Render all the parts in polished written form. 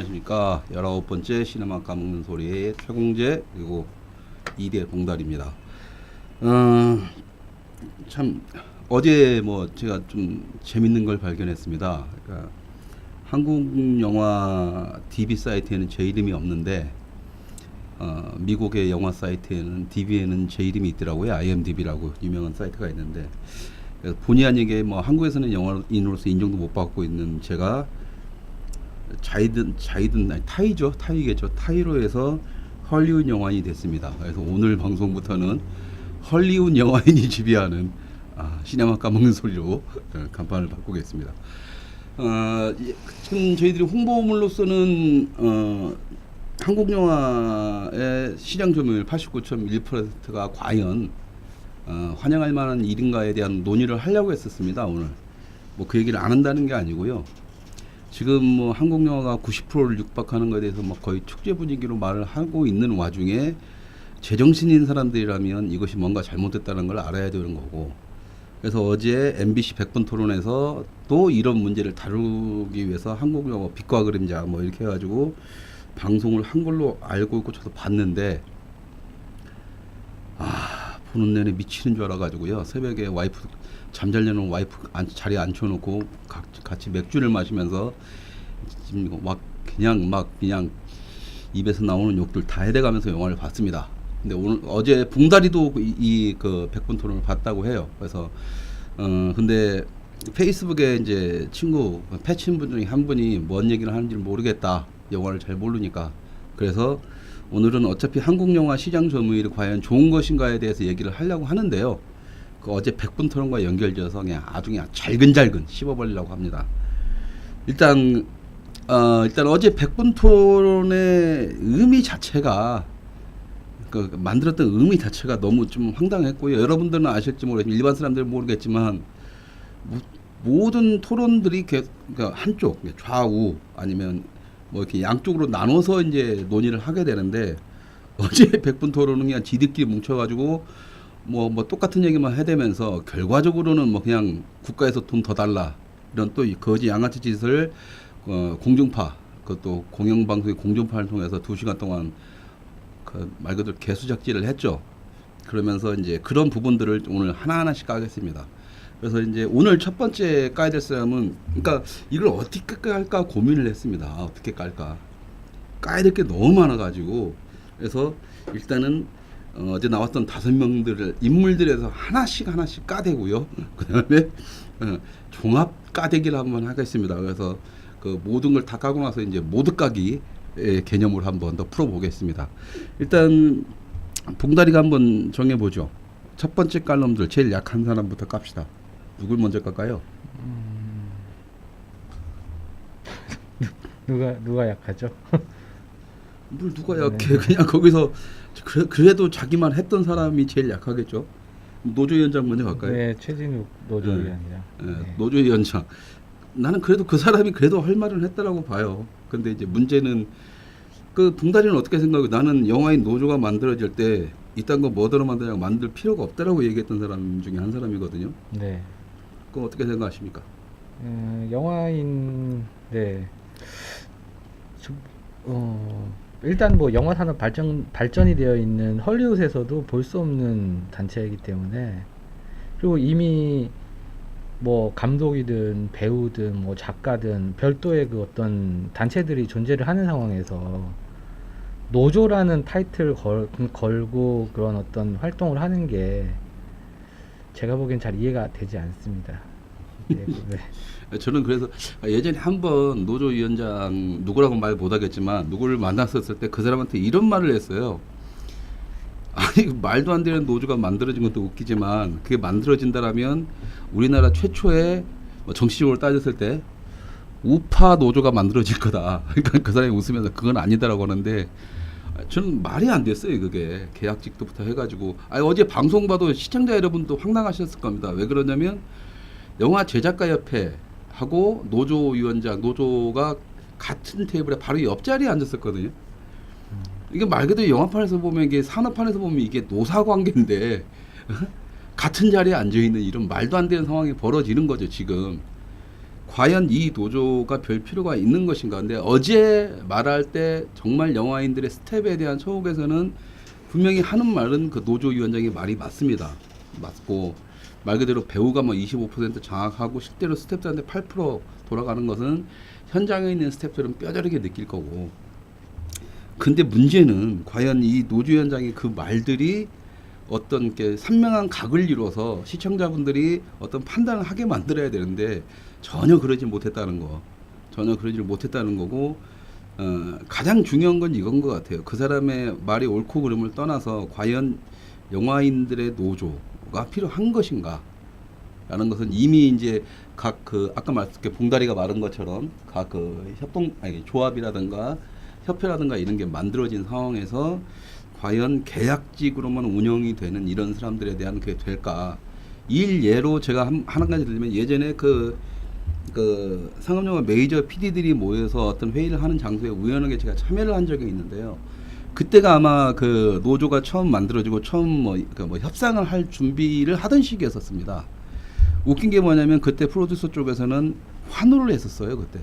안녕하십니까. 19번째 시네마 까먹는 소리의 최공재 그리고 이대 봉달입니다. 참 어제 뭐 제가 좀 재밌는 걸 발견했습니다. 그러니까 한국 영화 DB 사이트에는 제 이름이 없는데 미국의 영화 사이트에는 DB에는 제 이름이 있더라고요. IMDb라고 유명한 사이트가 있는데 그래서 본의 아니게 뭐 한국에서는 영화인으로서 인정도 못 받고 있는 제가 타이로 해서 헐리우드 영화인이 됐습니다. 그래서 오늘 방송부터는 헐리우드 영화인이 지배하는 시네마 까먹는 소리로 간판을 바꾸겠습니다. 지금 저희들이 홍보물로서는 한국 영화의 시장 점유율 89.1%가 과연 환영할 만한 일인가에 대한 논의를 하려고 했었습니다. 오늘 뭐 그 얘기를 안 한다는 게 아니고요. 지금 뭐 한국 영화가 90%를 육박하는 것에 대해서 뭐 거의 축제 분위기로 말을 하고 있는 와중에 제정신인 사람들이라면 이것이 뭔가 잘못됐다는 걸 알아야 되는 거고, 그래서 어제 MBC 100분 토론에서 또 이런 문제를 다루기 위해서 한국 영화 빛과 그림자 뭐 이렇게 해가지고 방송을 한 걸로 알고 있고 저도 봤는데 보는 내내 미치는 줄 알아가지고요. 새벽에 와이프 잠자려는 와이프 자리에 앉혀놓고 같이 맥주를 마시면서 지금 그냥 입에서 나오는 욕들 다 해대가면서 영화를 봤습니다. 근데 어제 봉다리도 그 100분 토론을 봤다고 해요. 그래서 근데 페이스북에 이제 친구 패친 분 중에 한 분이 뭔 얘기를 하는지 모르겠다. 영화를 잘 모르니까. 그래서 오늘은 어차피 한국 영화 시장 점유율이 과연 좋은 것인가에 대해서 얘기를 하려고 하는데요. 그 어제 100분 토론과 연결지어서 그냥 잘근잘근 씹어버리려고 합니다. 일단 어제 100분 토론의 의미 자체가 만들었던 의미 자체가 너무 좀 황당했고요. 여러분들은 아실지 모르겠지만 일반 사람들은 모르겠지만 모든 토론들이 그러니까 한쪽 좌우 아니면 뭐 이렇게 양쪽으로 나눠서 이제 논의를 하게 되는데 어제 100분 토론은 그냥 지들끼리 뭉쳐가지고 뭐 똑같은 얘기만 해대면서 결과적으로는 뭐 그냥 국가에서 돈 더 달라 이런 또 거지 양아치 짓을 공중파 그것도 공영방송의 공중파를 통해서 2시간 동안 말 그대로 개수작질을 했죠. 그러면서 이제 그런 부분들을 오늘 하나하나씩 까겠습니다. 그래서 이제 오늘 첫 번째 까야 될 사람은, 그러니까 이걸 어떻게 깔까 고민을 했습니다. 어떻게 깔까. 까야 될 게 너무 많아가지고. 그래서 일단은 어제 나왔던 5명들을 인물들에서 하나씩 까대고요. 그다음에 종합 까대기를 한번 하겠습니다. 그래서 그 모든 걸 다 까고 나서 이제 모두 까기 개념으로 한번 더 풀어보겠습니다. 일단 봉다리가 한번 정해보죠. 첫 번째 깔 놈들 제일 약한 사람부터 깝시다. 누굴 먼저 깎아요? 누가 약하죠? 뭘 누가 약해? 그냥 거기서 그래도 자기만 했던 사람이 제일 약하겠죠. 노조위원장 먼저 갈까요? 네, 최진욱 노조위원장. 네. 노조위원장. 나는 그래도 그 사람이 그래도 할 말은 했다라고 봐요. 근데 이제 문제는 그 봉다리는 어떻게 생각해? 나는 영화인 노조가 만들어질 때 이딴 거 뭐더러 만드냐고 만들 필요가 없다라고 얘기했던 사람 중에 한 사람이거든요. 네. 그거 어떻게 생각하십니까? 영화인 일단 뭐 영화 산업 발전이 되어 있는 헐리우드에서도 볼 수 없는 단체이기 때문에, 그리고 이미 뭐 감독이든 배우든 뭐 작가든 별도의 그 어떤 단체들이 존재를 하는 상황에서 노조라는 타이틀을 걸고 그런 어떤 활동을 하는 게 제가 보기엔 잘 이해가 되지 않습니다. 네. 저는 그래서 예전에 한번 노조위원장 누구라고 말 못하겠지만 누구를 만났었을 때 그 사람한테 이런 말을 했어요. 아니 말도 안 되는 노조가 만들어진 것도 웃기지만 그게 만들어진다라면 우리나라 최초의 정치적으로 따졌을 때 우파 노조가 만들어질 거다. 그러니까 그 사람이 웃으면서 그건 아니다라고 하는데 저는 말이 안 됐어요. 그게 계약직도부터 해가지고 어제 방송 봐도 시청자 여러분도 황당하셨을 겁니다. 왜 그러냐면 영화 제작가협회 하고 노조가 같은 테이블에 바로 옆자리에 앉았었거든요. 이게 말 그대로 영화판에서 보면 이게 산업판에서 보면 이게 노사관계인데 같은 자리에 앉아 있는 이런 말도 안 되는 상황이 벌어지는 거죠. 지금 과연 이 노조가 별 필요가 있는 것인가. 근데 어제 말할 때 정말 영화인들의 스텝에 대한 처우에서는 분명히 하는 말은 그 노조위원장의 말이 맞습니다. 맞고 말 그대로 배우가 뭐 25% 장악하고 실제로 스텝들한테 8% 돌아가는 것은 현장에 있는 스텝들은 뼈저리게 느낄 거고. 근데 문제는 과연 이 노조위원장의 그 말들이 어떤 게 선명한 각을 이뤄서 시청자분들이 어떤 판단을 하게 만들어야 되는데 전혀 그러지 못했다는 거. 전혀 그러지 못했다는 거고, 가장 중요한 건 이건 것 같아요. 그 사람의 말이 옳고 그름을 떠나서 과연 영화인들의 노조가 필요한 것인가? 라는 것은 이미 이제 각 그 아까 말씀드린 봉다리가 마른 것처럼 각 그 조합이라든가 협회라든가 이런 게 만들어진 상황에서 과연 계약직으로만 운영이 되는 이런 사람들에 대한 그게 될까? 일예로 제가 한 가지 들리면 예전에 그 상업영화 메이저 PD들이 모여서 어떤 회의를 하는 장소에 우연하게 제가 참여를 한 적이 있는데요. 그때가 아마 그 노조가 처음 만들어지고 처음 협상을 할 준비를 하던 시기였었습니다. 웃긴 게 뭐냐면 그때 프로듀서 쪽에서는 환호를 했었어요. 그때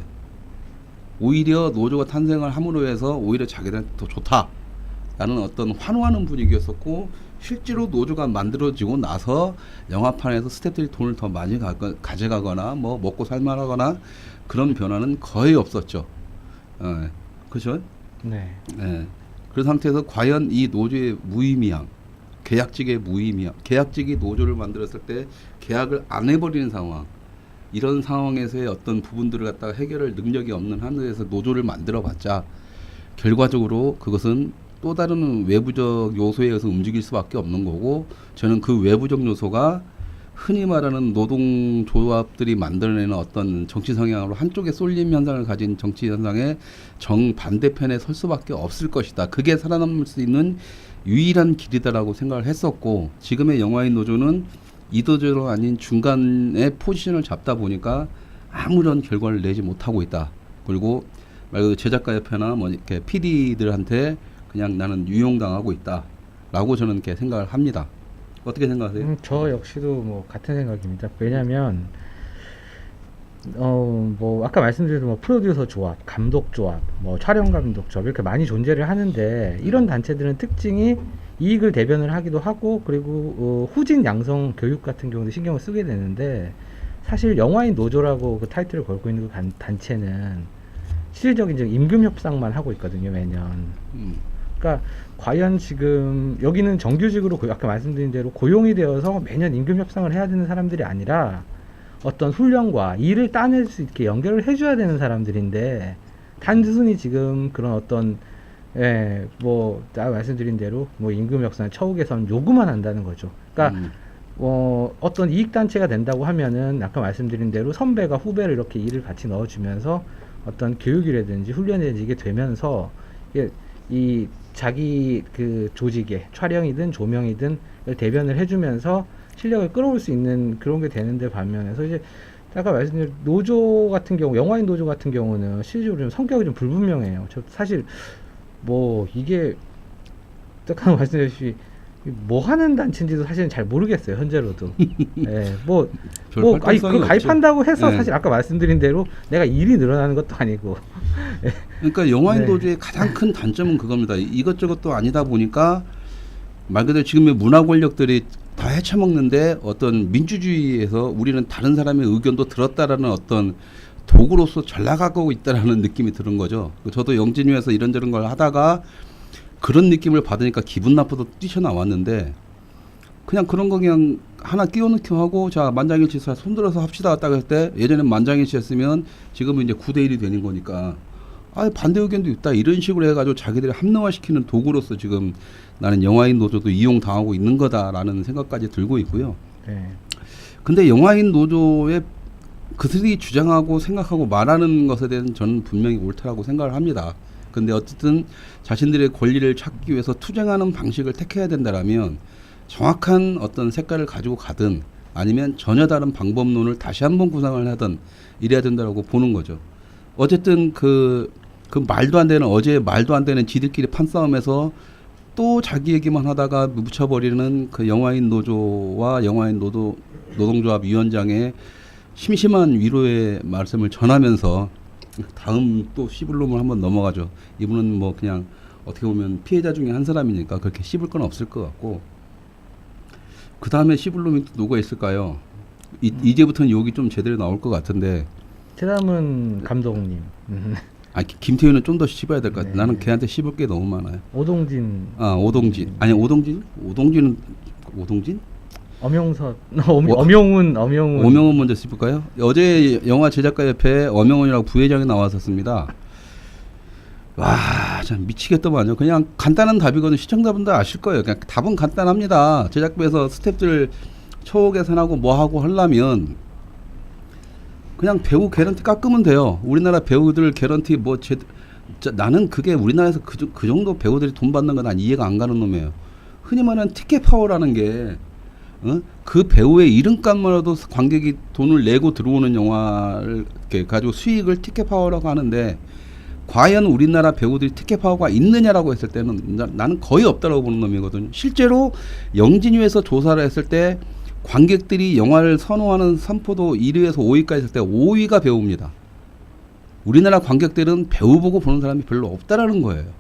오히려 노조가 탄생을 함으로 해서 오히려 자기들한테 더 좋다라는 어떤 환호하는 분위기였었고, 실제로 노조가 만들어지고 나서 영화판에서 스태프들이 돈을 더 많이 가져가거나 뭐 먹고 살만하거나 그런 변화는 거의 없었죠. 그렇죠? 네. 네. 그 상태에서 과연 이 노조의 무의미함, 계약직의 무의미함, 계약직이 노조를 만들었을 때 계약을 안 해버리는 상황, 이런 상황에서의 어떤 부분들을 갖다가 해결할 능력이 없는 한에서 노조를 만들어봤자 결과적으로 그것은 또 다른 외부적 요소에 의해서 움직일 수밖에 없는 거고, 저는 그 외부적 요소가 흔히 말하는 노동조합들이 만들어내는 어떤 정치 성향으로 한쪽에 쏠림 현상을 가진 정치 현상의 정반대편에 설 수밖에 없을 것이다. 그게 살아남을 수 있는 유일한 길이다라고 생각을 했었고, 지금의 영화인 노조는 이 노조로 아닌 중간에 포지션을 잡다 보니까 아무런 결과를 내지 못하고 있다. 그리고 말 그대로 제작가협회나 뭐 이렇게 PD들한테 그냥 나는 유용당하고 있다라고 저는 이렇게 생각을 합니다. 어떻게 생각하세요? 저 역시도 뭐 같은 생각입니다. 왜냐하면 뭐 아까 말씀드린 뭐 프로듀서 조합, 감독 조합, 뭐 촬영 감독 조합 이렇게 많이 존재를 하는데, 이런 단체들은 특징이 이익을 대변을 하기도 하고, 그리고 후진 양성 교육 같은 경우도 신경을 쓰게 되는데, 사실 영화인 노조라고 그 타이틀을 걸고 있는 그 단체는 실질적인 이제 임금 협상만 하고 있거든요, 매년. 그러니까 과연 지금 여기는 정규직으로 아까 말씀드린 대로 고용이 되어서 매년 임금 협상을 해야 되는 사람들이 아니라 어떤 훈련과 일을 따낼 수 있게 연결을 해줘야 되는 사람들인데, 단순히 지금 그런 어떤 뭐 아까 말씀드린 대로 뭐 임금 협상, 처우 개선 요구만 한다는 거죠. 그러니까 어떤 이익 단체가 된다고 하면은 아까 말씀드린 대로 선배가 후배를 이렇게 일을 같이 넣어주면서 어떤 교육이라든지 훈련이라든지 이게 되면서 이 자기 그 조직의 촬영이든 조명이든 대변을 해주면서 실력을 끌어올 수 있는 그런 게 되는데, 반면에서 이제 아까 말씀드린 노조 같은 경우, 영화인 노조 같은 경우는 실질적으로 좀 성격이 좀 불분명해요. 저 사실 뭐 이게 아까 말씀드렸듯이 뭐 하는 단체인지도 사실은 잘 모르겠어요, 현재로도. 예, 아니 그 가입한다고 해서 사실 아까 말씀드린 대로 내가 일이 늘어나는 것도 아니고. 그러니까 영화인 네. 노조의 가장 큰 단점은 그겁니다. 이것저것도 아니다 보니까 말 그대로 지금의 문화 권력들이 다 헤쳐먹는데, 어떤 민주주의에서 우리는 다른 사람의 의견도 들었다라는 어떤 도구로서 잘 나가고 있다라는 느낌이 드는 거죠. 저도 영진위에서 이런저런 걸 하다가 그런 느낌을 받으니까 기분 나빠서 뛰쳐나왔는데, 그냥 그런 거 그냥 하나 끼워넣기 하고, 자 만장일치 손들어서 합시다 딱 할 때, 예전엔 만장일치였으면 지금은 이제 9대1이 되는 거니까 반대 의견도 있다 이런 식으로 해가지고 자기들이 합리화시키는 도구로서 지금 나는 영화인 노조도 이용당하고 있는 거다라는 생각까지 들고 있고요. 네. 근데 영화인 노조의 그들이 주장하고 생각하고 말하는 것에 대해서는 저는 분명히 옳다라고 생각을 합니다. 근데 어쨌든 자신들의 권리를 찾기 위해서 투쟁하는 방식을 택해야 된다라면 정확한 어떤 색깔을 가지고 가든 아니면 전혀 다른 방법론을 다시 한번 구상을 하든 이래야 된다라고 보는 거죠. 어쨌든 그 말도 안 되는, 어제 말도 안 되는 지들끼리 판싸움에서 또 자기 얘기만 하다가 묻혀버리는 그 영화인 노조와 영화인 노동조합 위원장의 심심한 위로의 말씀을 전하면서 다음 또 씹을놈을 한번 넘어가죠. 이분은 뭐 그냥 어떻게 보면 피해자 중에 한 사람이니까 그렇게 씹을 건 없을 것 같고, 그 다음에 씹을 놈이 또 누가 있을까요? 이제부터는 욕이 좀 제대로 나올 것 같은데. 제다음은 감독님. 아, 김태훈은 좀 더 씹어야 될 것 같아. 네. 나는 걔한테 씹을 게 너무 많아요. 오동진. 아, 오동진. 아니, 오동진은 엄용섭. 엄용훈. 오명훈 먼저 씹을까요? 어제 영화 제작가협회 엄영훈이라고 부회장이 나왔었습니다. 와, 참 미치겠더만요. 그냥 간단한 답이거든. 시청자분들 아실 거예요. 그냥 답은 간단합니다. 제작부에서 스태프들 초과 계산하고 뭐 하고 하려면 그냥 배우 개런티 깎으면 돼요. 우리나라 배우들 개런티 나는 그게 우리나라에서 그 정도 배우들이 돈 받는 건 난 이해가 안 가는 놈이에요. 흔히 말하는 티켓 파워라는 게 그 배우의 이름값만으로도 관객이 돈을 내고 들어오는 영화를 이렇게 가지고 수익을 티켓 파워라고 하는데, 과연 우리나라 배우들이 티켓 파워가 있느냐라고 했을 때는 나는 거의 없다라고 보는 놈이거든요. 실제로 영진위에서 조사를 했을 때 관객들이 영화를 선호하는 선포도 1위에서 5위까지 했을 때 5위가 배우입니다. 우리나라 관객들은 배우 보고 보는 사람이 별로 없다라는 거예요.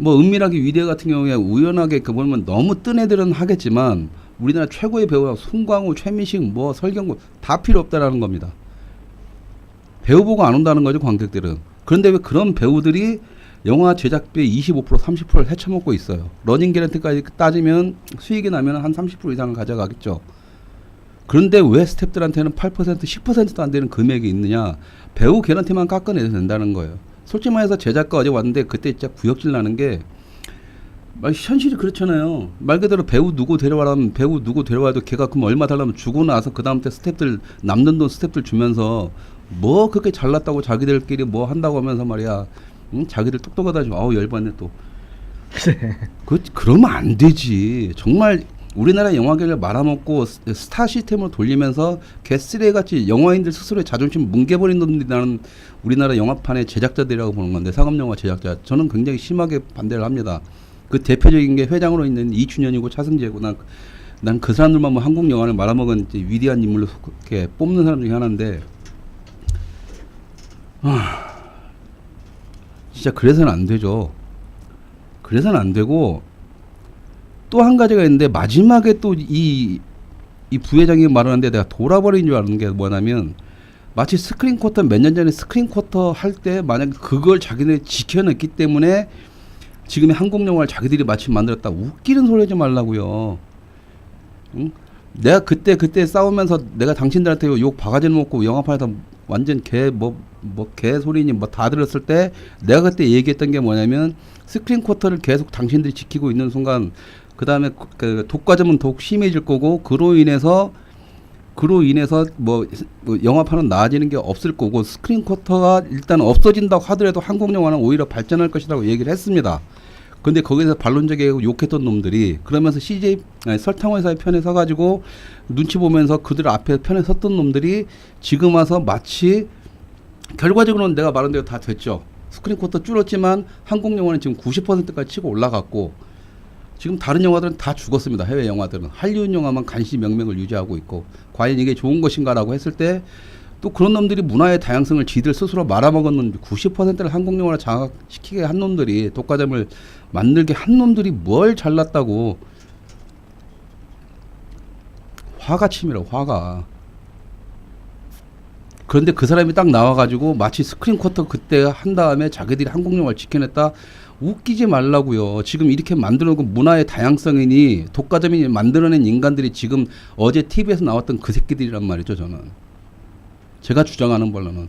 뭐 은밀하게 위대 같은 경우에 우연하게 그 보면 너무 뜬 애들은 하겠지만 우리나라 최고의 배우가 송강호, 최민식, 뭐 설경구 다 필요 없다라는 겁니다. 배우 보고 안 온다는 거죠, 관객들은. 그런데 왜 그런 배우들이 영화 제작비의 25%, 30%를 헤쳐먹고 있어요. 러닝 개런티까지 따지면 수익이 나면 한 30% 이상을 가져가겠죠. 그런데 왜 스태프들한테는 8%, 10%도 안 되는 금액이 있느냐? 배우 개런티만 깎아내도 된다는 거예요. 솔직히 말해서 제작가 어제 왔는데 그때 진짜 구역질 나는 게, 현실이 그렇잖아요. 말 그대로 배우 누구 데려와라면 배우 누구 데려와도 걔가 그럼 얼마 달라면 주고 나서 그 다음 때 스태프들 남는 돈 스태프들 주면서 뭐 그렇게 잘났다고 자기들끼리 뭐 한다고 하면서 말이야. 자기들 똑똑하다 좀 아우 열받네 또. 그러면 안 되지. 정말 우리나라 영화계를 말아먹고 스타 시스템으로 돌리면서 개쓰레기같이 영화인들 스스로의 자존심 뭉개버린 놈들이 나는 우리나라 영화판의 제작자들이라고 보는 건데, 상업영화 제작자. 저는 굉장히 심하게 반대를 합니다. 그 대표적인 게 회장으로 있는 이춘현이고 차승재고, 난 그 사람들만 뭐 한국 영화를 말아먹은 위대한 인물로 이렇게 뽑는 사람 중에 하나인데, 진짜 그래서는 안 되죠. 그래서는 안 되고, 또 한 가지가 있는데 마지막에 또 이 부회장이 말하는데 내가 돌아버린 줄 아는 게 뭐냐면, 마치 스크린 쿼터 몇 년 전에 스크린 쿼터 할 때 만약 그걸 자기네 지켜냈기 때문에 지금의 한국 영화를 자기들이 마치 만들었다. 웃기는 소리 하지 말라고요. 응? 내가 그때 싸우면서 내가 당신들한테 욕 바가지를 먹고 영화판에서 완전 개 소리니 뭐 다 들었을 때 내가 그때 얘기했던 게 뭐냐면, 스크린 쿼터를 계속 당신들이 지키고 있는 순간 그 다음에 그 독과점은 더욱 심해질 거고, 그로 인해서 뭐 영화판은 나아지는 게 없을 거고, 스크린 쿼터가 일단 없어진다고 하더라도 한국 영화는 오히려 발전할 것이라고 얘기를 했습니다. 근데 거기서 반론적이게 욕했던 놈들이 그러면서 설탕회사의 편에 서가지고 눈치 보면서 그들 앞에 편에 섰던 놈들이 지금 와서 마치, 결과적으로는 내가 말한 대로 다 됐죠. 스크린 쿼터 줄었지만 한국 영화는 지금 90%까지 치고 올라갔고, 지금 다른 영화들은 다 죽었습니다. 해외 영화들은. 할리우드 영화만 간신히 명맥을 유지하고 있고, 과연 이게 좋은 것인가라고 했을 때 또 그런 놈들이 문화의 다양성을 지들 스스로 말아먹었는 90%를 한국 영화로 장악시키게 한 놈들이, 독과점을 만들게 한 놈들이 뭘 잘났다고. 화가 치밀어, 화가. 그런데 그 사람이 딱 나와가지고 마치 스크린 쿼터 그때 한 다음에 자기들이 한국 영화를 지켜냈다. 웃기지 말라고요. 지금 이렇게 만들어놓은 문화의 다양성이니 독과점이 만들어낸 인간들이 지금 어제 TV에서 나왔던 그 새끼들이란 말이죠. 저는 제가 주장하는 걸로는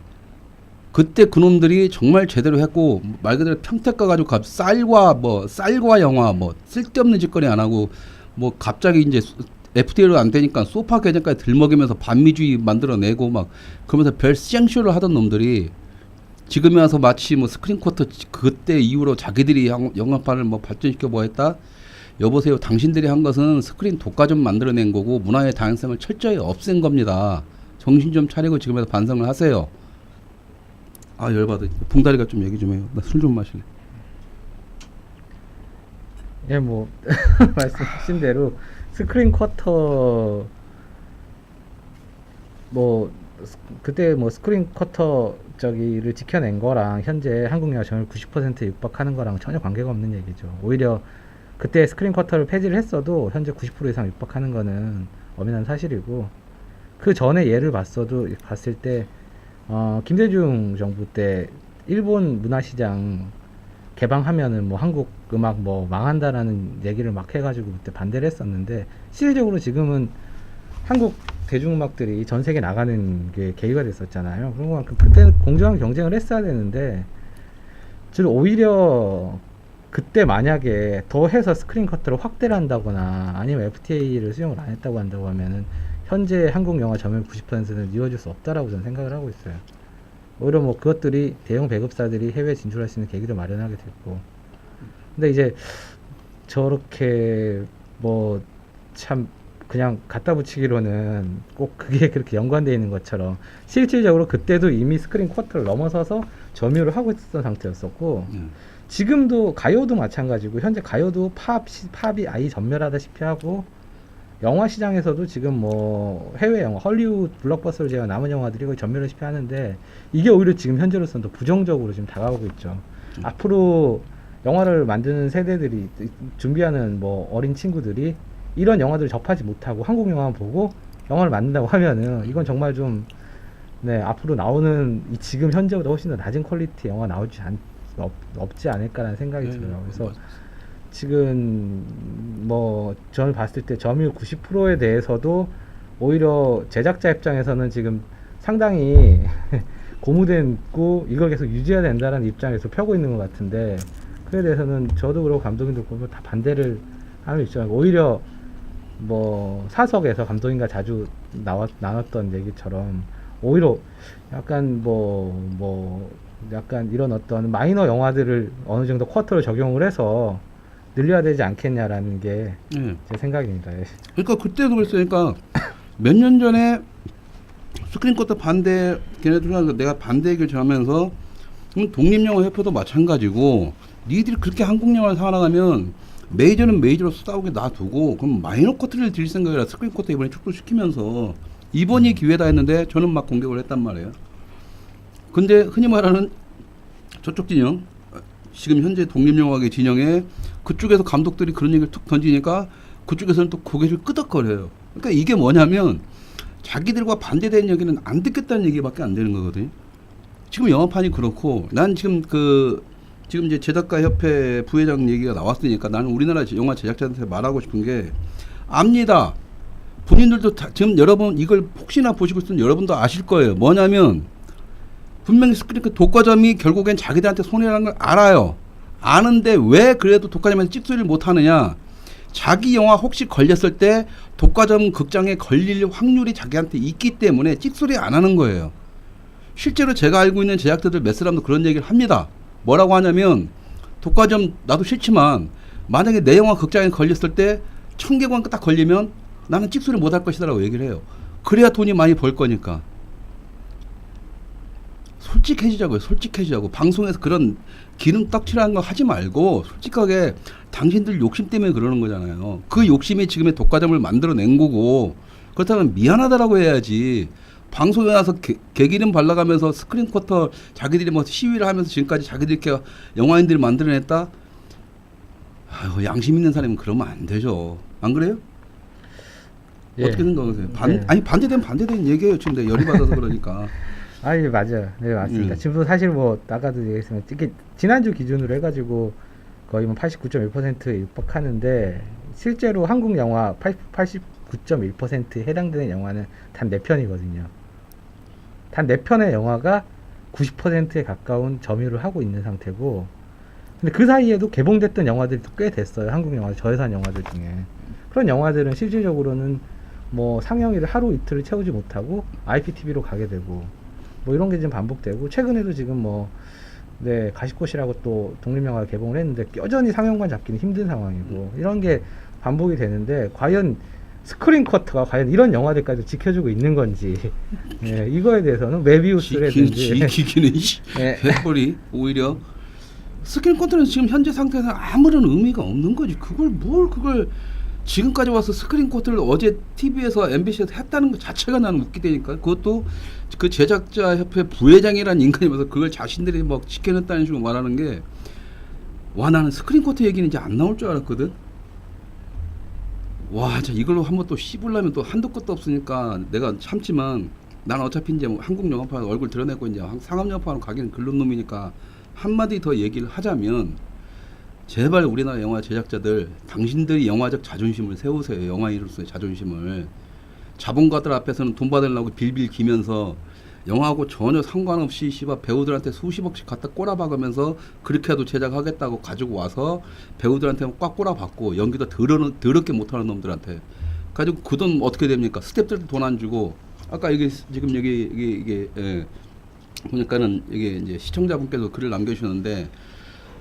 그때 그놈들이 정말 제대로 했고, 말 그대로 평택 가가지고 쌀과 영화 뭐 쓸데없는 짓거리 안 하고, 뭐 갑자기 이제 FTA로 안 되니까 소파 개념까지 들먹이면서 반미주의 만들어내고 막 그러면서 별 쌩쇼를 하던 놈들이 지금에 와서 마치 뭐 스크린 쿼터 그때 이후로 자기들이 영화판을 뭐 발전시켜 뭐 했다. 여보세요, 당신들이 한 것은 스크린 독과점 만들어낸 거고 문화의 다양성을 철저히 없앤 겁니다. 정신 좀 차리고 지금에서 반성을 하세요. 아 열받아. 붕다리가 좀 얘기 좀 해요. 나 술 좀 마실래. 예, 뭐 말씀하신 대로 스크린 쿼터 뭐 그때 뭐 스크린 쿼터 저기를 지켜낸 거랑 현재 한국 영화 점유율 90% 육박하는 거랑 전혀 관계가 없는 얘기죠. 오히려 그때 스크린 쿼터를 폐지를 했어도 현재 90% 이상 육박하는 거는 엄연한 사실이고, 그 전에 예를 봤을 때 김대중 정부 때 일본 문화시장 개방하면은 뭐 한국 음악 뭐 망한다라는 얘기를 막 해가지고 그때 반대를 했었는데, 실질적으로 지금은 한국 대중음악들이 전 세계 나가는 게 계기가 됐었잖아요. 그런 만큼 그때는 공정한 경쟁을 했어야 되는데, 저는 오히려 그때 만약에 더 해서 스크린 커트를 확대를 한다거나 아니면 FTA를 수용을 안 했다고 한다고 하면은 현재 한국 영화 점유율 90%는 이루어질 수 없다라고 저는 생각을 하고 있어요. 오히려 뭐 그것들이 대형 배급사들이 해외 진출할 수 있는 계기를 마련하게 됐고, 근데 이제 저렇게 뭐 참 그냥 갖다 붙이기로는 꼭 그게 그렇게 연관되어 있는 것처럼 실질적으로 그때도 이미 스크린 쿼터를 넘어서서 점유를 하고 있었던 상태였었고, 지금도 가요도 마찬가지고 현재 가요도 팝이 아예 전멸하다시피 하고, 영화 시장에서도 지금 뭐 해외 영화 헐리우드 블록버스를 제외한 남은 영화들이 거의 전멸하다시피 하는데, 이게 오히려 지금 현재로서는 더 부정적으로 지금 다가오고 있죠. 앞으로 영화를 만드는 세대들이 준비하는 뭐 어린 친구들이 이런 영화들을 접하지 못하고 한국 영화만 보고 영화를 만든다고 하면은 이건 정말 좀, 네, 앞으로 나오는 이 지금 현재보다 훨씬 더 낮은 퀄리티 영화 없지 않을까라는 생각이 들어요. 그래서 지금 뭐 저는 봤을 때 점유율 90%에 대해서도 오히려 제작자 입장에서는 지금 상당히 고무됐고 이걸 계속 유지해야 된다는 입장에서 펴고 있는 것 같은데, 그에 대해서는 저도 그렇고 감독님도 그렇고 다 반대를 하는 입장이고, 오히려 뭐 사석에서 감독님과 자주 나눴던 얘기처럼 오히려 약간 약간 이런 어떤 마이너 영화들을 어느 정도 쿼터를 적용을 해서 늘려야 되지 않겠냐라는 게 제 생각입니다. 예. 그러니까 그때도 그랬어요. 그러니까 몇 년 전에 스크린 쿼터 반대, 걔네들과 내가 반대 얘기를 전하면서 독립영화협회도 마찬가지고, 니들이 그렇게 한국 영화를 사랑하면 메이저는 메이저로 싸우게 놔두고 그럼 마이너 쿼터를 드릴 생각이라 스크린 쿼터 이번에 축소시키면서 이번이 기회다 했는데 저는 막 공격을 했단 말이에요. 근데 흔히 말하는 저쪽 진영, 지금 현재 독립영화계 진영에 그쪽에서 감독들이 그런 얘기를 툭 던지니까 그쪽에서는 또 고개를 끄덕거려요. 그러니까 이게 뭐냐면 자기들과 반대되는 얘기는 안 듣겠다는 얘기밖에 안 되는 거거든요. 지금 영화판이 그렇고, 난 지금 지금 이제 제작가 협회 부회장 얘기가 나왔으니까 나는 우리나라 영화 제작자한테 말하고 싶은 게, 압니다. 본인들도 지금 여러분 이걸 혹시나 보시고 있으면 여러분도 아실 거예요. 뭐냐면 분명히 스크린 독과점이 결국엔 자기들한테 손해라는 걸 알아요. 아는데 왜 그래도 독과점에서 찍소리를 못 하느냐? 자기 영화 혹시 걸렸을 때 독과점 극장에 걸릴 확률이 자기한테 있기 때문에 찍소리 안 하는 거예요. 실제로 제가 알고 있는 제작자들 몇 사람도 그런 얘기를 합니다. 뭐라고 하냐면, 독과점 나도 싫지만 만약에 내 영화 극장에 걸렸을 때 1000개관 딱 걸리면 나는 찍소리 못 할 것이다라고 얘기를 해요. 그래야 돈이 많이 벌 거니까. 솔직해지자고. 방송에서 그런 기름 떡칠하는 거 하지 말고 솔직하게 당신들 욕심 때문에 그러는 거잖아요. 그 욕심이 지금의 독과점을 만들어낸 거고, 그렇다면 미안하다라고 해야지. 방송에 나서 개기름 발라가면서 스크린 쿼터 자기들이 뭐 시위를 하면서 지금까지 자기들이 이렇게 영화인들을 만들어냈다? 아유, 양심 있는 사람은 그러면 안 되죠. 안 그래요? 예. 어떻게 생각하세요? 네. 아니 반대된 얘기예요. 지금 내가 열이 받아서 그러니까. 아니, 맞아요. 네, 맞습니다. 지금도 사실 뭐 아까도 얘기했지만 이게 지난주 기준으로 해가지고 거의 뭐 89.1%에 육박하는데, 실제로 한국 영화 89.1%에 해당되는 영화는 단 4편이거든요. 단 4편의 영화가 90%에 가까운 점유를 하고 있는 상태고, 근데 그 사이에도 개봉됐던 영화들이 꽤 됐어요. 한국 영화 저예산 영화들 중에. 그런 영화들은 실질적으로는 뭐 상영일을 하루 이틀을 채우지 못하고 IPTV로 가게 되고, 뭐 이런 게 지금 반복되고, 최근에도 지금 뭐 가시꽃이라고 또 독립영화 개봉을 했는데 여전히 상영관 잡기는 힘든 상황이고, 이런 게 반복이 되는데 과연 스크린 쿼터가 과연 이런 영화들까지 지켜주고 있는 건지, 예, 이거에 대해서는 메비우스라든지 지키기는 해버리 오히려 스크린 쿼터는 지금 현재 상태에서 아무런 의미가 없는 거지. 그걸 지금까지 와서 스크린 코트를 어제 TV에서 MBC에서 했다는 것 자체가 나는 웃기다니까. 그것도 그 제작자 협회 부회장이라는 인간이 와서 그걸 자신들이 막 지켜냈다는 식으로 말하는 게, 와, 나는 스크린 코트 얘기는 이제 안 나올 줄 알았거든. 와, 자, 이걸로 한번 또 씹으려면 또 한도 끝도 없으니까 내가 참지만, 난 어차피 이제 한국 영화판 얼굴 드러내고 이제 상업 영화판으로 가기는 글른 놈이니까 한마디 더 얘기를 하자면, 제발 우리나라 영화 제작자들, 당신들이 영화적 자존심을 세우세요. 영화인으로서의 자존심을. 자본가들 앞에서는 돈 받으려고 빌빌 기면서 영화하고 전혀 상관없이 씨발 배우들한테 수십억씩 갖다 꼬라박으면서 그렇게 해도 제작하겠다고 가지고 와서 배우들한테 꽉 꼬라박고 연기도 더럽게 못하는 놈들한테 가지고 그 돈 어떻게 됩니까? 스태프들 돈 안 주고, 아까 이게 지금 이게 보니까는 이게 이제 시청자분께서 글을 남겨주셨는데,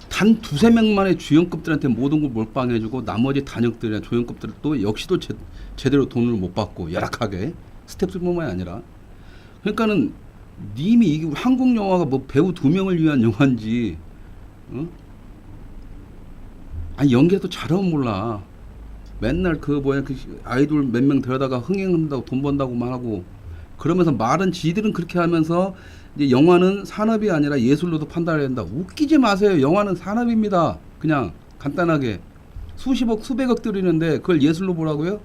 단 두세 명만의 주연급들한테 모든 걸 몰빵해주고 나머지 단역들이나 조연급들도 역시도 제대로 돈을 못 받고 열악하게, 스태프들뿐만이 아니라. 그러니까는 님이 이게 한국 영화가 뭐 배우 두 명을 위한 영화인지, 아니 연기도 잘하면 몰라. 맨날 그 뭐야 그 아이돌 몇 명 데려다가 흥행한다고 돈 번다고만 하고, 그러면서 말은 지들은 그렇게 하면서 이제 영화는 산업이 아니라 예술로도 판단해야 된다. 웃기지 마세요. 영화는 산업입니다. 그냥 간단하게 수십억 수백억 들이는데 그걸 예술로 보라고요?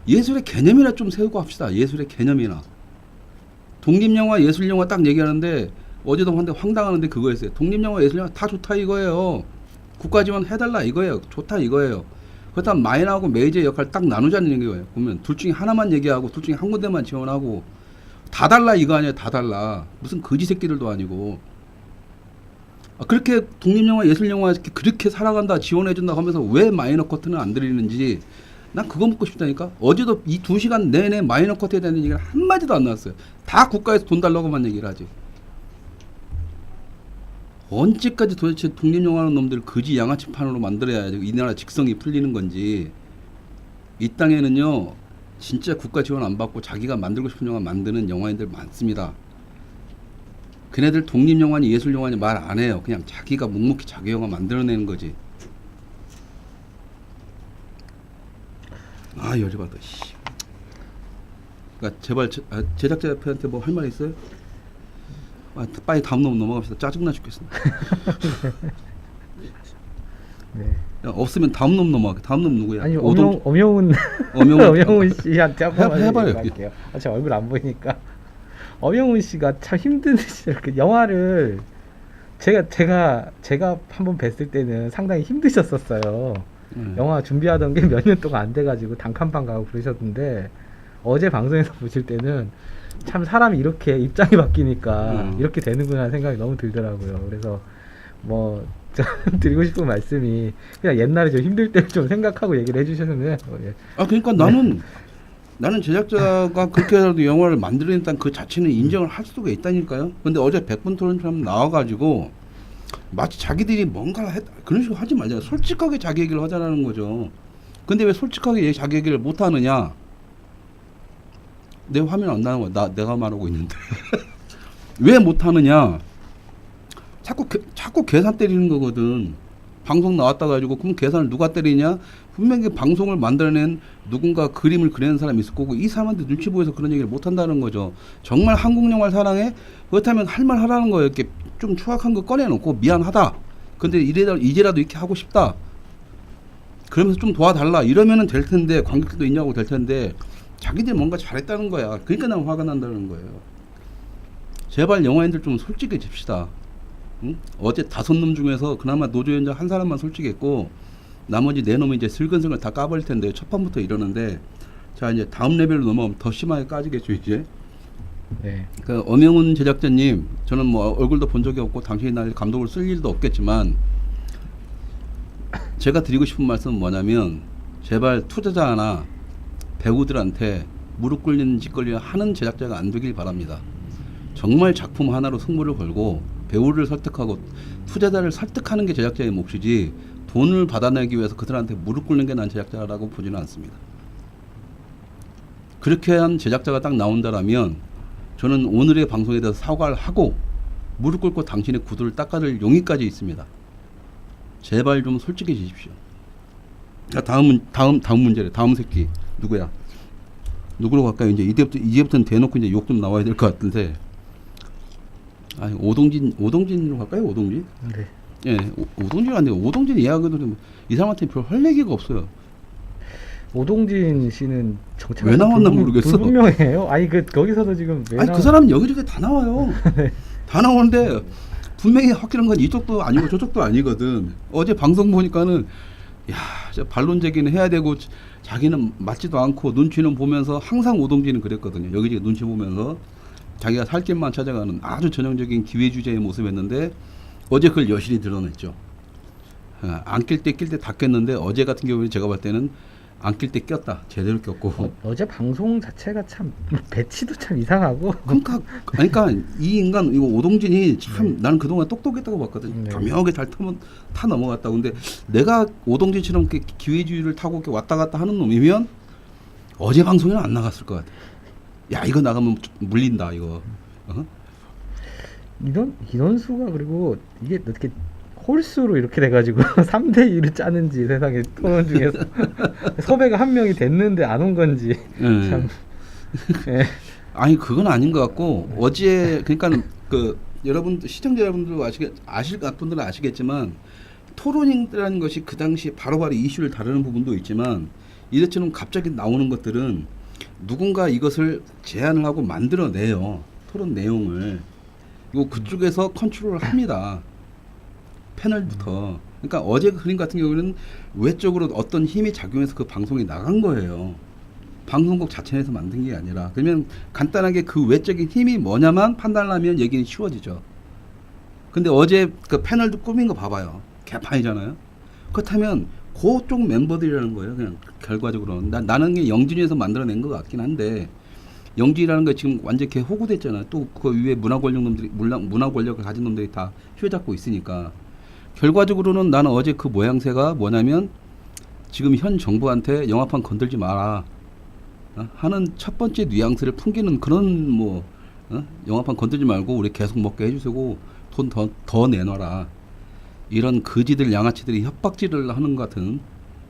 예술의 개념이나 좀 세우고 합시다. 예술의 개념이나. 독립영화 예술영화 딱 얘기하는데 어제도 황당하는데 그거였어요. 독립영화 예술영화 다 좋다 이거예요. 국가 지원 해달라 이거예요. 좋다 이거예요. 그렇다면 마이너하고 메이저의 역할 딱 나누자는 얘기예요. 보면 둘 중에 하나만 얘기하고 둘 중에 한 군데만 지원하고 다 달라 이거 아니에요. 다 달라. 무슨 거지 새끼들도 아니고. 그렇게 독립영화 예술영화 그렇게 살아간다 지원해준다 하면서 왜 마이너 커트는 안 드리는지 난 그거 묻고 싶다니까. 어제도 이 2시간 내내 마이너 커트에 대한 얘기가 한마디도 안 나왔어요. 다 국가에서 돈 달라고만 얘기를 하지. 언제까지 도대체 독립영화하는 놈들 거지 양아치판으로 만들어야 이 나라 직성이 풀리는 건지. 이 땅에는요 진짜 국가 지원 안 받고 자기가 만들고 싶은 영화 만드는 영화인들 많습니다. 걔네들 독립영화니 예술영화니 말 안 해요. 그냥 자기가 묵묵히 자기 영화 만들어내는 거지. 아 열받아. 씨. 그러니까 제발 제작자 협회한테 뭐 할 말 있어요? 빨리 다음 놈 넘어갑시다. 짜증나 죽겠습니다. 네. 야, 없으면 다음 놈 넘어가게. 다음 놈 누구야? 아니 엄영훈 엄영훈 씨한테 한번 해봐요. 할게요. 제 얼굴 안 보이니까. 엄영훈 씨가 참 힘드시죠. 그 영화를 제가 한번 뵀을 때는 상당히 힘드셨었어요. 영화 준비하던 게 몇 년 동안 안 돼가지고 단칸방 가고 그러셨는데, 어제 방송에서 보실 때는 참 사람이 이렇게 입장이 바뀌니까 이렇게 되는구나 하는 생각이 너무 들더라고요. 그래서 뭐 드리고 싶은 말씀이 그냥 옛날에 좀 힘들 때 좀 생각하고 얘기를 해주셨는데. 예. 그러니까 나는 제작자가 그렇게라도 영화를 만들어낸다는 그 자체는 인정을 할 수가 있다니까요. 근데 어제 백분 토론처럼 나와가지고 마치 자기들이 뭔가를 했다 그런 식으로 하지 말잖아요. 솔직하게 자기 얘기를 하자라는 거죠. 근데 왜 솔직하게 자기 얘기를 못 하느냐? 내 화면 안 나는 거야. 내가 말하고 있는데. 왜 못 하느냐? 자꾸 계산 때리는 거거든. 방송 나왔다 가지고 그럼 계산을 누가 때리냐? 분명히 방송을 만들어낸 누군가 그림을 그리는 사람이 있을 거고 이 사람한테 눈치 보여서 그런 얘기를 못 한다는 거죠. 정말 한국 영화를 사랑해? 그렇다면 할 말 하라는 거예요. 이렇게 좀 추악한 거 꺼내놓고 미안하다. 근데 이제라도 이렇게 하고 싶다. 그러면서 좀 도와달라. 이러면은 될 텐데 관객들도 인정하고 될 텐데 자기들이 뭔가 잘했다는 거야. 그러니까 난 화가 난다는 거예요. 제발 영화인들 좀 솔직해집시다. 응? 어제 5놈 중에서 그나마 노조연장 한 사람만 솔직했고 나머지 4놈이 이제 슬근슬근 다 까버릴 텐데 첫 판부터 이러는데, 자 이제 다음 레벨로 넘어가면 더 심하게 까지겠죠 이제. 네. 그 엄영훈 제작자님, 저는 뭐 얼굴도 본 적이 없고 당신이 날 감독을 쓸 일도 없겠지만 제가 드리고 싶은 말씀은 뭐냐면 제발 투자자나 배우들한테 무릎 꿇리는 짓거리를 하는 제작자가 안 되길 바랍니다. 정말 작품 하나로 승부를 걸고 배우를 설득하고 투자자를 설득하는 게 제작자의 몫이지 돈을 받아내기 위해서 그들한테 무릎 꿇는 게 난 제작자라고 보지는 않습니다. 그렇게 한 제작자가 딱 나온다라면 저는 오늘의 방송에 대해서 사과를 하고 무릎 꿇고 당신의 구두를 닦아줄 용의까지 있습니다. 제발 좀 솔직해지십시오. 자, 다음 문제래. 다음 새끼 누구야? 누구로 갈까요? 이제부터는 대놓고 이제 욕 좀 나와야 될 것 같은데. 아니, 오동진으로 갈까요? 오동진? 네. 예, 오동진 안 돼요. 오동진 이야기도 이 사람한테 별 할 얘기가 없어요. 오동진 씨는 정체가 왜 나왔나 모르겠어. 불분명해요. 아니 거기서도 지금 왜 아니 그 사람은 여기저기 다 나와요. 다 나오는데 분명히 확실한 건 이쪽도 아니고 저쪽도 아니거든. 어제 방송 보니까는 야, 저 반론 제기는 해야 되고 자기는 맞지도 않고 눈치는 보면서 항상 오동진은 그랬거든요. 여기저기 눈치 보면서 자기가 살 길만 찾아가는 아주 전형적인 기회주의자의 모습이었는데 어제 그걸 여실히 드러냈죠. 안 낄 때 다 꼈는데 어제 같은 경우에 제가 볼 때는 안 낄 때 꼈다. 제대로 꼈고. 어제 방송 자체가 참 배치도 참 이상하고. 그러니까 이 인간 이거 오동진이 참 나는 그동안 똑똑했다고 봤거든. 네. 교묘하게 잘 타 넘어갔다. 근데 내가 오동진처럼 이렇게 기회주의를 타고 이렇게 왔다 갔다 하는 놈이면 어제 방송에는 안 나갔을 것 같아. 야 이거 나가면 물린다 이거. 어? 인원수가 그리고 이게 어떻게 홀수로 이렇게 돼가지고 3대 2를 짜는지 세상에 토론 중에서 섭외가 한 명이 됐는데 안 온 건지 네. 참. 예. 아니 그건 아닌 것 같고 어제 그러니까 그 여러분 시청자 여러분들 아실 분들은 아시겠지만 토론이라는 것이 그 당시 바로바로 이슈를 다루는 부분도 있지만 이것처럼 갑자기 나오는 것들은 누군가 이것을 제안을 하고 만들어내요. 토론 내용을. 그리고 그쪽에서 컨트롤을 합니다. 패널부터. 그러니까 어제 그 그림 같은 경우는 외적으로 어떤 힘이 작용해서 그 방송이 나간 거예요. 방송국 자체에서 만든 게 아니라. 그러면 간단하게 그 외적인 힘이 뭐냐만 판단을 하면 얘기는 쉬워지죠. 근데 어제 그 패널도 꾸민 거 봐봐요. 개판이잖아요. 그렇다면 그쪽 멤버들이라는 거예요. 그냥 결과적으로. 나는 게 영진에서 만들어낸 것 같긴 한데 영진이라는 거 지금 완전히 개 호구됐잖아요. 또 그 위에 문화 권력을 가진 놈들이 다 휘어잡고 있으니까. 결과적으로는 나는 어제 그 모양새가 뭐냐면 지금 현 정부한테 영화판 건들지 마라 하는 첫 번째 뉘앙스를 풍기는 그런 뭐 영화판 건들지 말고 우리 계속 먹게 해주시고 돈 더 내놔라 이런 거지들 양아치들이 협박질을 하는 것 같은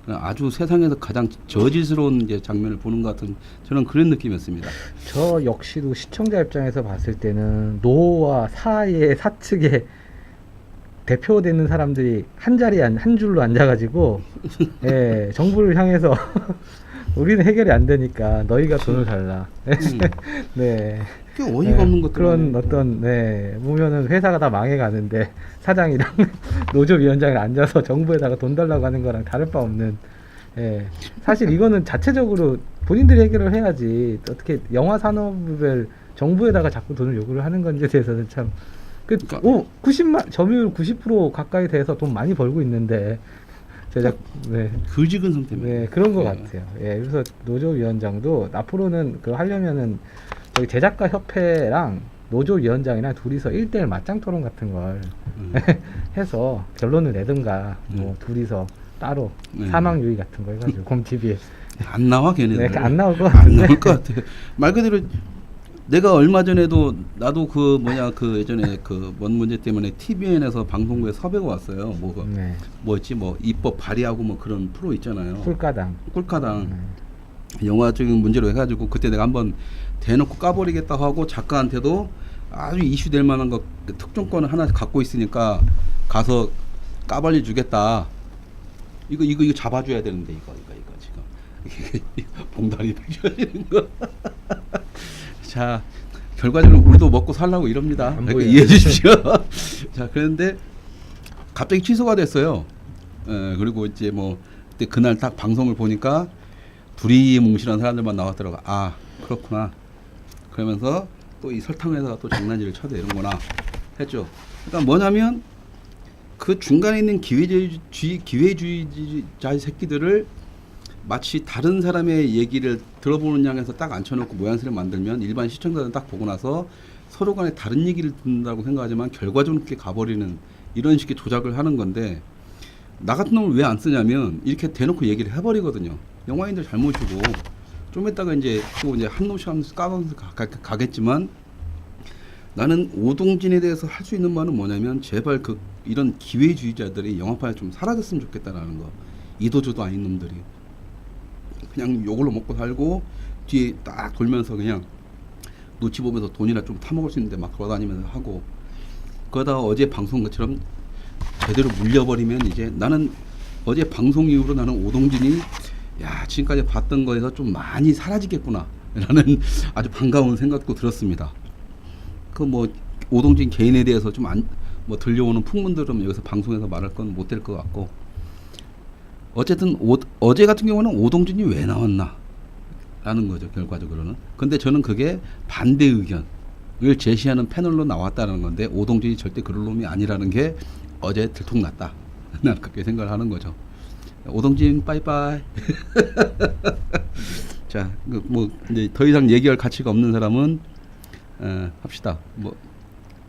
아주 세상에서 가장 저질스러운 이제 장면을 보는 것 같은 저는 그런 느낌이었습니다. 저 역시도 시청자 입장에서 봤을 때는 노와 사의 사측에 대표되는 사람들이 한 자리에 한 줄로 앉아가지고 예, 정부를 향해서 우리는 해결이 안 되니까 너희가 돈을 달라. 네. 꽤 어이가 없는 것들 그런 어떤 네 보면은 회사가 다 망해가는데 사장이랑 노조위원장이 앉아서 정부에다가 돈 달라고 하는 거랑 다를 바 없는. 예. 사실 이거는 자체적으로 본인들이 해결을 해야지 어떻게 영화 산업을 정부에다가 자꾸 돈을 요구를 하는 건지에 대해서는 참. 그러니까. 90만 점유율 90% 가까이 돼서 돈 많이 벌고 있는데 제작 네. 글직은 상태입니다. 네 그런 것 같아요. 예, 그래서 노조위원장도 앞으로는 그 하려면은 저희 제작가 협회랑 노조위원장이랑 둘이서 1대1 맞짱 토론 같은 걸 해서 결론을 내든가 뭐 둘이서 따로 사망 유의 같은 거 해가지고 곰TV에 안 나와 걔네들. 네, 안 나올 것 안 같은데. 나올 것 같아요. 말 그대로 내가 얼마 전에도 나도 그 예전에 그 뭔 문제 때문에 TVN에서 방송국에 섭외가 왔어요. 네. 뭐였지 뭐 입법 발의하고 뭐 그런 프로 있잖아요. 꿀가당. 영화적인 문제로 해가지고 그때 내가 한번 대놓고 까버리겠다 하고 작가한테도 아주 이슈될 만한 거 특종권을 하나 갖고 있으니까 가서 까발리 주겠다. 이거 잡아줘야 되는데 이거 지금 봉다리 부셔지는 거. 자, 결과적으로 우리도 먹고 살라고 이럽니다. 그러니까 이해해 주십시오. 자, 그런데 갑자기 취소가 됐어요. 그리고 이제 뭐 그때 그날 딱 방송을 보니까 두리뭉실한 사람들만 나왔더라고. 아, 그렇구나. 그러면서 또 이 설탕에다가 또 장난질을 쳐대는구나 했죠. 그러니까 뭐냐면 그 중간에 있는 기회주의자 새끼들을 마치 다른 사람의 얘기를 들어보는 양에서 딱 앉혀놓고 모양새를 만들면 일반 시청자들은 딱 보고 나서 서로 간에 다른 얘기를 듣는다고 생각하지만 결과적으로 그렇게 가버리는 이런 식의 조작을 하는 건데 나 같은 놈을 왜 안 쓰냐면 이렇게 대놓고 얘기를 해버리거든요. 영화인들 잘못이고 좀 이따가 이제 또 이제 한 놈씩 하면서 까면서 가겠지만 나는 오동진에 대해서 할 수 있는 말은 뭐냐면 제발 이런 기회주의자들이 영화판에 좀 사라졌으면 좋겠다라는 거. 이도저도 아닌 놈들이 그냥 요걸로 먹고 살고 뒤에 딱 돌면서 그냥 눈치 보면서 돈이나 좀 타먹을 수 있는데 막 돌아다니면서 하고 그러다가 어제 방송 것처럼 제대로 물려버리면 이제 나는 어제 방송 이후로 나는 오동진이 야 지금까지 봤던 거에서 좀 많이 사라지겠구나 라는 아주 반가운 생각도 들었습니다. 그 뭐 오동진 개인에 대해서 좀 뭐 들려오는 풍문들은 여기서 방송에서 말할 건 못 될 것 같고 어쨌든 어제 같은 경우는 오동진이 왜 나왔나 라는 거죠 결과적으로는. 근데 저는 그게 반대 의견을 제시하는 패널로 나왔다는 건데 오동진이 절대 그럴 놈이 아니라는 게 어제 들통났다. 나는 그렇게 생각을 하는 거죠. 오동진 빠이빠이. 자, 뭐 이제 더 이상 얘기할 가치가 없는 사람은 합시다. 뭐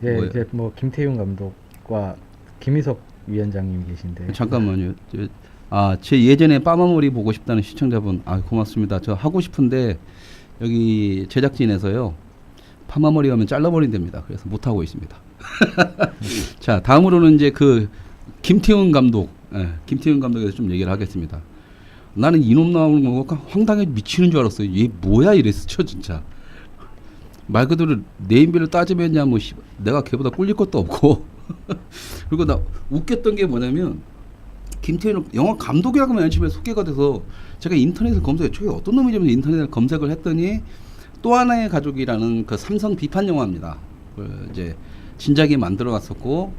예, 뭐예요? 이제 뭐 김태균 감독과 김희석 위원장님 계신데. 잠깐만요. 제 예전에 빠마머리 보고 싶다는 시청자분, 고맙습니다. 저 하고 싶은데 여기 제작진에서요 파마머리 하면 잘라버린답니다. 그래서 못 하고 있습니다. 자, 다음으로는 이제 그 김태훈 감독, 김태훈 감독에 대해서 좀 얘기를 하겠습니다. 나는 이놈 나오는 거 황당해 미치는 줄 알았어요. 얘 뭐야 이랬어, 진짜. 말 그대로 네임밸류 따지면야 뭐 내가 걔보다 꿀릴 것도 없고. 그리고 나 웃겼던 게 뭐냐면 김태훈 영화 감독이라고 맨 처음에 소개가 돼서 제가 인터넷을 검색해 저게 어떤 놈이냐면 인터넷을 검색을 했더니 또 하나의 가족이라는 그 삼성 비판 영화입니다. 이제 진작에 만들어갔었고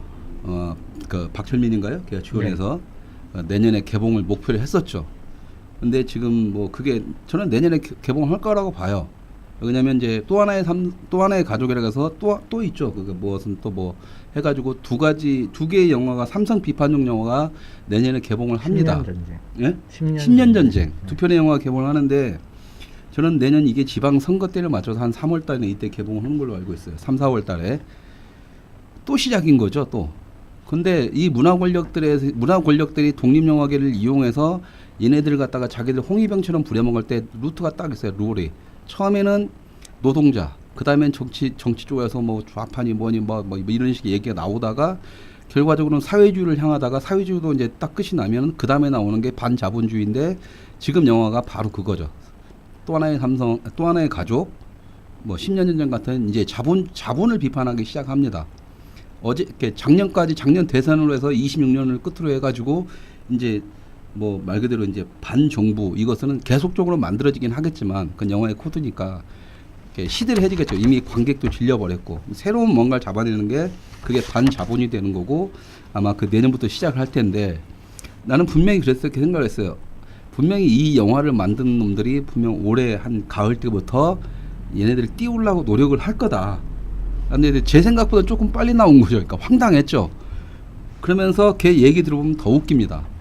그 박철민인가요? 걔가 주연해서 내년에 개봉을 목표로 했었죠. 근데 지금 뭐 그게 저는 내년에 개봉할 거라고 봐요. 왜냐면 이제 또 하나의 가족이라고 해서 또 있죠. 그게 무엇은 또 뭐 해가지고 두 개의 영화가 삼성 비판용 영화가 내년에 개봉을 합니다. 10년 전쟁. 예? 10년 전쟁. 두 편의 영화가 개봉을 하는데 저는 내년 이게 지방 선거 때를 맞춰서 한 3월 달에 이때 개봉을 하는 걸로 알고 있어요. 3, 4월 달에. 또 시작인 거죠, 또. 근데 이 문화 권력들이 독립영화계를 이용해서 얘네들 갖다가 자기들 홍위병처럼 부려먹을 때 루트가 딱 있어요, 룰이. 처음에는 노동자, 그 다음엔 정치 쪽에서 뭐 좌판이 뭐니 뭐 이런 식의 얘기가 나오다가 결과적으로는 사회주의를 향하다가 사회주의도 이제 딱 끝이 나면 그 다음에 나오는 게 반자본주의인데 지금 영화가 바로 그거죠. 또 하나의 또 하나의 가족, 뭐 10년 전쟁 같은 이제 자본을 비판하기 시작합니다. 작년 대선으로 해서 26년을 끝으로 해가지고 이제 뭐 말 그대로 이제 반정부 이것은 계속적으로 만들어지긴 하겠지만 그건 영화의 코드니까 시대를 해지겠죠. 이미 관객도 질려버렸고 새로운 뭔가를 잡아내는 게 그게 반자본이 되는 거고 아마 그 내년부터 시작을 할 텐데 나는 분명히 그렇게 생각을 했어요. 분명히 이 영화를 만든 놈들이 분명 올해 한 가을 때부터 얘네들을 띄우려고 노력을 할 거다. 근데 제 생각보다 조금 빨리 나온 거죠. 그러니까 황당했죠. 그러면서 걔 얘기 들어보면 더 웃깁니다.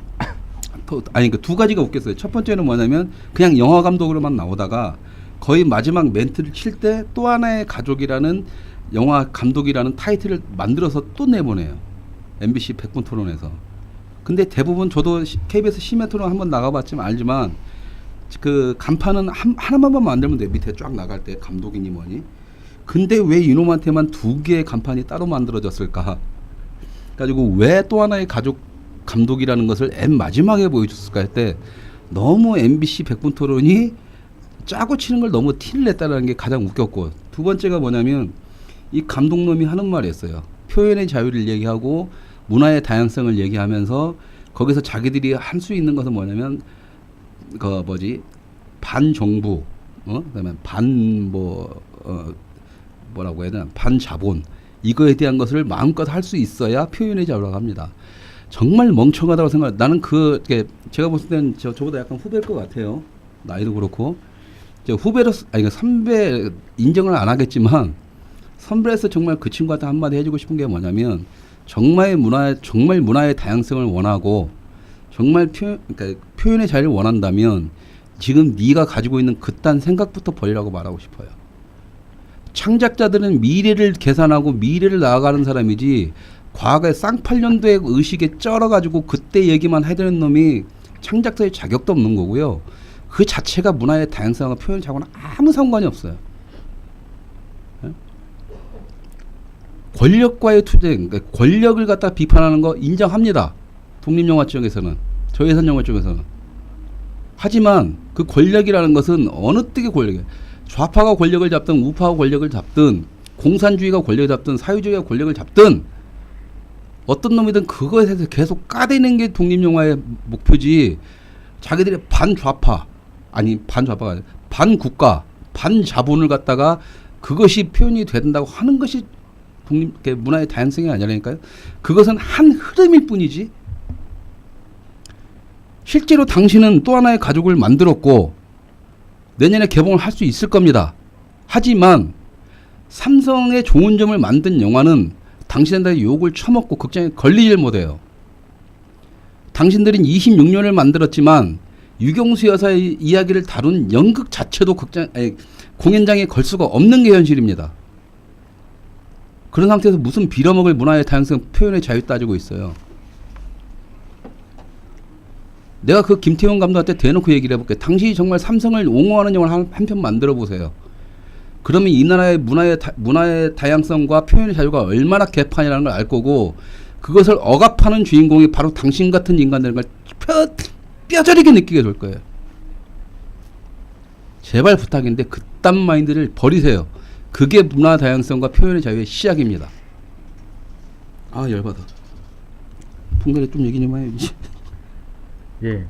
그 두 가지가 웃겼어요. 첫 번째는 뭐냐면 그냥 영화 감독으로만 나오다가 거의 마지막 멘트를 칠 때 또 하나의 가족이라는 영화 감독이라는 타이틀을 만들어서 또 내보내요. MBC 100분 토론에서. 근데 대부분 저도 KBS 심야 토론 한번 나가봤지만 알지만 그 간판은 하나만 만들면 돼. 밑에 쫙 나갈 때 감독이니 뭐니. 근데 왜 이놈한테만 두 개의 간판이 따로 만들어졌을까? 가지고 왜 또 하나의 가족 감독이라는 것을 맨 마지막에 보여줬을까 했때 너무 MBC 100분 토론이 짜고 치는 걸 너무 티를 냈다는 게 가장 웃겼고 두 번째가 뭐냐면 이 감독놈이 하는 말이었어요. 표현의 자유를 얘기하고 문화의 다양성을 얘기하면서 거기서 자기들이 할 수 있는 것은 뭐냐면 반정부 그다음에 뭐라고 해야 되나 반자본 이거에 대한 것을 마음껏 할 수 있어야 표현의 자유라고 합니다. 정말 멍청하다고 생각. 나는 제가 봤을 때는 저보다 약간 후배일 것 같아요. 나이도 그렇고 선배 인정을 안 하겠지만 선배로서 정말 그 친구한테 한마디 해주고 싶은 게 뭐냐면 정말 문화의 다양성을 원하고 정말 표현의 자유를 원한다면 지금 네가 가지고 있는 그딴 생각부터 버리라고 말하고 싶어요. 창작자들은 미래를 계산하고 미래를 나아가는 사람이지 과거에 쌍팔년도의 의식에 쩔어가지고 그때 얘기만 해대는 놈이 창작자의 자격도 없는 거고요. 그 자체가 문화의 다양성과 표현 자고는 아무 상관이 없어요. 권력과의 투쟁, 그러니까 권력을 갖다 비판하는 거 인정합니다. 독립영화 지역에서는. 저예산 영화 쪽에서는. 하지만 그 권력이라는 것은 어느 때의 권력이에요. 좌파가 권력을 잡든 우파가 권력을 잡든 공산주의가 권력을 잡든 사회주의가 권력을 잡든 어떤 놈이든 그거에 대해서 계속 까대는 게 독립영화의 목표지. 자기들이 반좌파 아니 반좌파가 아니라 반국가 반자본을 갖다가 그것이 표현이 된다고 하는 것이 독립 문화의 다양성이 아니라니까요. 그것은 한 흐름일 뿐이지. 실제로 당신은 또 하나의 가족을 만들었고 내년에 개봉을 할 수 있을 겁니다. 하지만 삼성의 좋은 점을 만든 영화는 당신들의 욕을 처먹고 극장에 걸리질 못해요. 당신들은 26년을 만들었지만 유경수 여사의 이야기를 다룬 연극 자체도 공연장에 걸 수가 없는 게 현실입니다. 그런 상태에서 무슨 빌어먹을 문화의 다양성 표현의 자유 따지고 있어요. 내가 그 김태형 감독한테 대놓고 얘기를 해볼게. 당신이 정말 삼성을 옹호하는 영화를 한 편 만들어 보세요. 그러면 이 나라의 문화의 다양성과 표현의 자유가 얼마나 개판이라는 걸 알 거고 그것을 억압하는 주인공이 바로 당신 같은 인간들인 걸 뼈저리게 느끼게 될 거예요. 제발 부탁인데 그딴 마인드를 버리세요. 그게 문화 다양성과 표현의 자유의 시작입니다. 아 열받아. 풍간에 좀 얘기 좀 해야지. 예,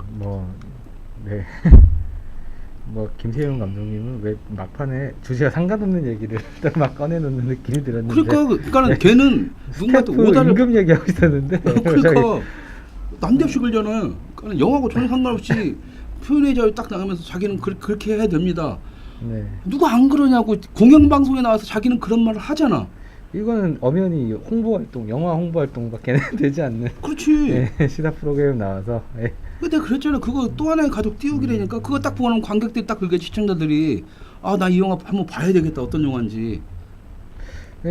네. 김세용 감독님은 왜 막판에 주제와 상관없는 얘기를 막 꺼내놓는 느낌이 들었는데. 그러니까 걔는 누군가한테 오다를 임금 얘기하고 있었는데. 그러니까 난데없이 걸잖아요. 그러니까 영화하고 전혀 상관없이 표현의 자유 딱 나가면서 자기는 그렇게 해야 됩니다. 네. 누가 안 그러냐고. 공영방송에 나와서 자기는 그런 말을 하잖아. 이거는 엄연히 홍보활동, 영화 홍보활동밖에 되지 않는. 그렇지. 예, 시사 프로그램 나와서. 예. 근데 그랬잖아. 그거 또 하나의 가족 띄우기라니까. 그거 딱 보고는 관객들이 딱 그게 시청자들이 아 나 이 영화 한번 봐야 되겠다. 어떤 영화인지.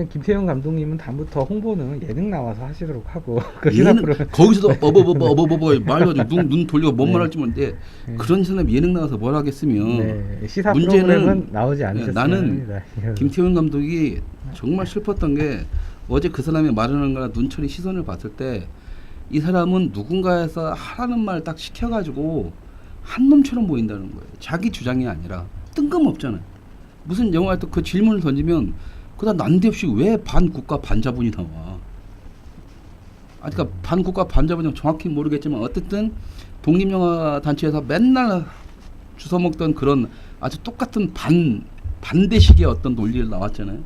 김태형 감독님은 다음부터 홍보는 예능 나와서 하시도록 하고 거기서도 말가지고 눈 돌리고 뭔 말할지 모르는데 그런 사람 예능 나와서 뭘 하겠으면 시사 프로그램은 나오지 않으셨습니다. 나는 김태형 감독이 정말 슬펐던 게 어제 그 사람이 말하는 거나 눈초리 시선을 봤을 때 이 사람은 누군가에서 하라는 말 딱 시켜가지고 한 놈처럼 보인다는 거예요. 자기 주장이 아니라 뜬금없잖아요. 무슨 영화에 또 그 질문을 던지면 그다음 난데없이 왜 반국가 반자본이 나와? 그러니까 반국가 반자본은 정확히 모르겠지만 어쨌든 독립영화 단체에서 맨날 주워먹던 그런 아주 똑같은 반대식의 어떤 논리를 나왔잖아요.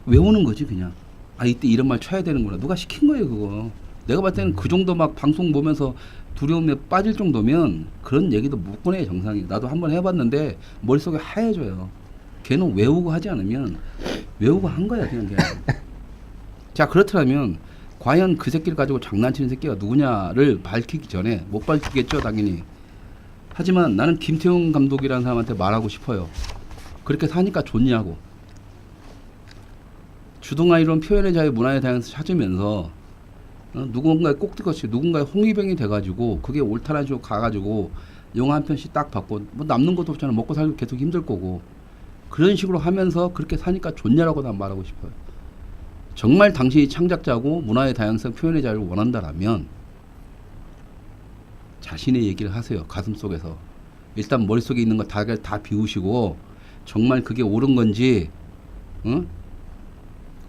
외우는 거지 그냥. 아 이때 이런 말 쳐야 되는구나. 누가 시킨 거예요 그거. 내가 봤을 때는 그 정도 막 방송 보면서 두려움에 빠질 정도면 그런 얘기도 못 꺼내 정상이. 나도 한번 해봤는데 머릿속에 하얘져요. 걔는 외우고 하지 않으면 외우고 한 거야 그냥 걔. 자 그렇다면 과연 그 새끼를 가지고 장난치는 새끼가 누구냐를 밝히기 전에 못 밝히겠죠 당연히. 하지만 나는 김태형 감독이라는 사람한테 말하고 싶어요. 그렇게 사니까 좋냐고. 주동아 이런 표현의 자유 문화의 다양성을 찾으면서 누군가의 꼭두것이 누군가의 홍위병이 돼가지고 그게 옳다는 식으로 가가지고 영화 한 편씩 딱 받고 뭐 남는 것도 없잖아. 먹고 살기 계속 힘들 거고 그런 식으로 하면서 그렇게 사니까 좋냐라고 난 말하고 싶어요. 정말 당신이 창작자고 문화의 다양성 표현의 자유를 원한다라면 자신의 얘기를 하세요. 가슴속에서. 일단 머릿속에 있는 거 다 비우시고 정말 그게 옳은 건지 응?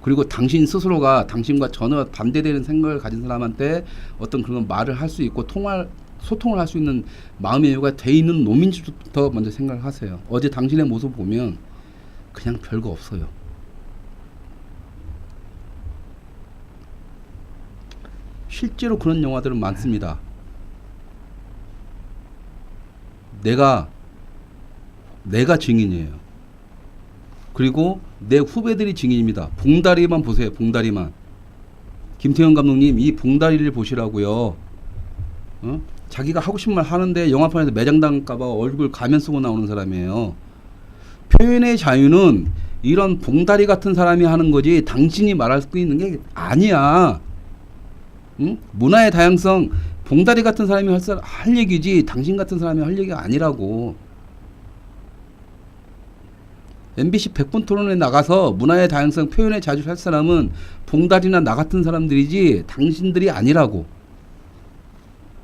그리고 당신 스스로가 당신과 전혀 반대되는 생각을 가진 사람한테 어떤 그런 말을 할 수 있고 소통을 할 수 있는 마음의 여유가 돼 있는 놈인지부터 먼저 생각을 하세요. 어제 당신의 모습 보면 그냥 별거 없어요. 실제로 그런 영화들은 많습니다. 내가 증인이에요. 그리고 내 후배들이 증인입니다. 봉다리만 보세요. 봉다리만. 김태형 감독님 이 봉다리를 보시라고요. 자기가 하고 싶은 말 하는데 영화판에서 매장당할까봐 얼굴 가면 쓰고 나오는 사람이에요. 표현의 자유는 이런 봉다리 같은 사람이 하는 거지 당신이 말할 수 있는 게 아니야. 응? 문화의 다양성 봉다리 같은 사람이 할 얘기지 당신 같은 사람이 할 얘기가 아니라고. MBC 100분 토론에 나가서 문화의 다양성 표현의 자유를 할 사람은 봉다리나 나 같은 사람들이지 당신들이 아니라고.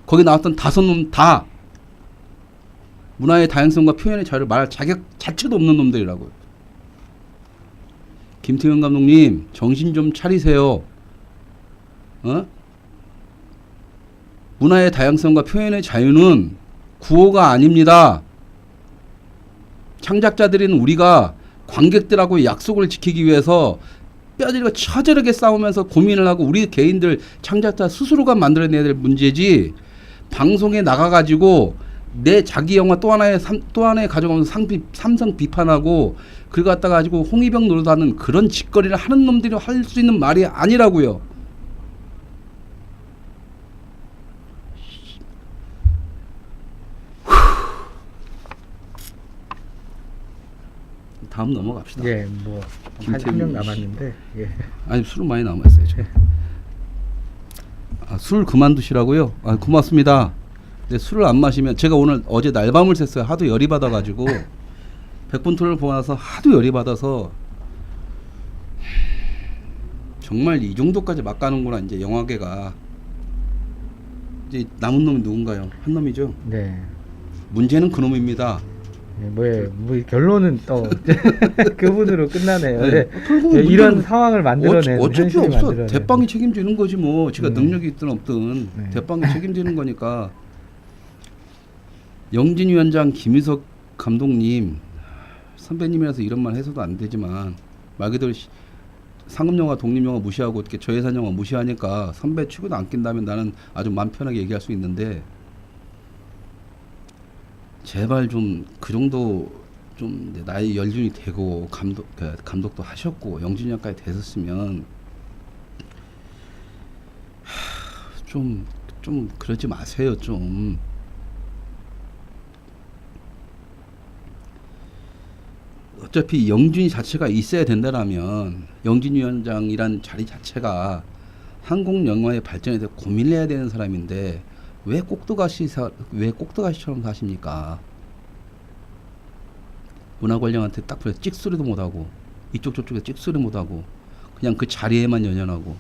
거기 나왔던 5놈 다 문화의 다양성과 표현의 자유를 말할 자격 자체도 없는 놈들이라고요. 김태형 감독님 정신 좀 차리세요. 문화의 다양성과 표현의 자유는 구호가 아닙니다. 창작자들인 우리가 관객들하고 약속을 지키기 위해서 뼈저리고 처절하게 싸우면서 고민을 하고 우리 개인들 창작자 스스로가 만들어내야 될 문제지, 방송에 나가가지고 내 자기 영화 또 하나에 가져가면서 삼성 비판하고 그걸 갖다 가지고 홍위병 노릇하는 그런 짓거리를 하는 놈들이 할 수 있는 말이 아니라고요. 다음 넘어갑시다. 예, 뭐 한 명 남았는데. 예. 아니 술은 많이 남았어요. 술 그만 두시라고요? 고맙습니다. 근데 술을 안 마시면 제가 어제 날밤을 샜어요. 하도 열이 받아가지고 100분 토론을 보고 나서 하도 열이 받아서 정말 이 정도까지 막 가는구나. 이제 영화계가 이제 남은 놈이 누군가요? 한 놈이죠. 네. 문제는 그 놈입니다. 뭐 결론은 또 그분으로 끝나네요. 네. 네. 결국은 이런 문제는 상황을 만들어낸 어쩔 수 현실을 없어. 만들어낸. 대빵이 책임지는 거지 뭐. 지가 능력이 있든 없든 네. 대빵이 책임지는 거니까. 영진 위원장, 김희석 감독님 선배님이라서 이런 말 해서도 안 되지만 말 그대로 상업영화, 독립영화 무시하고 이렇게 저예산영화 무시하니까 선배 취급도 안 낀다면 나는 아주 마음 편하게 얘기할 수 있는데, 제발 좀 그 정도 좀 나이 연륜이 되고 감독도 하셨고 영진위원까지 됐었으면 좀 그러지 마세요. 좀 어차피 영진이 자체가 있어야 된다라면 영진위원장이란 자리 자체가 한국 영화의 발전에 대해 고민을 해야 되는 사람인데 왜 꼭두가시처럼 사십니까? 문화관령한테 딱 그래 찍소리도 못하고 이쪽 저쪽에 찍소리 못하고 그냥 그 자리에만 연연하고,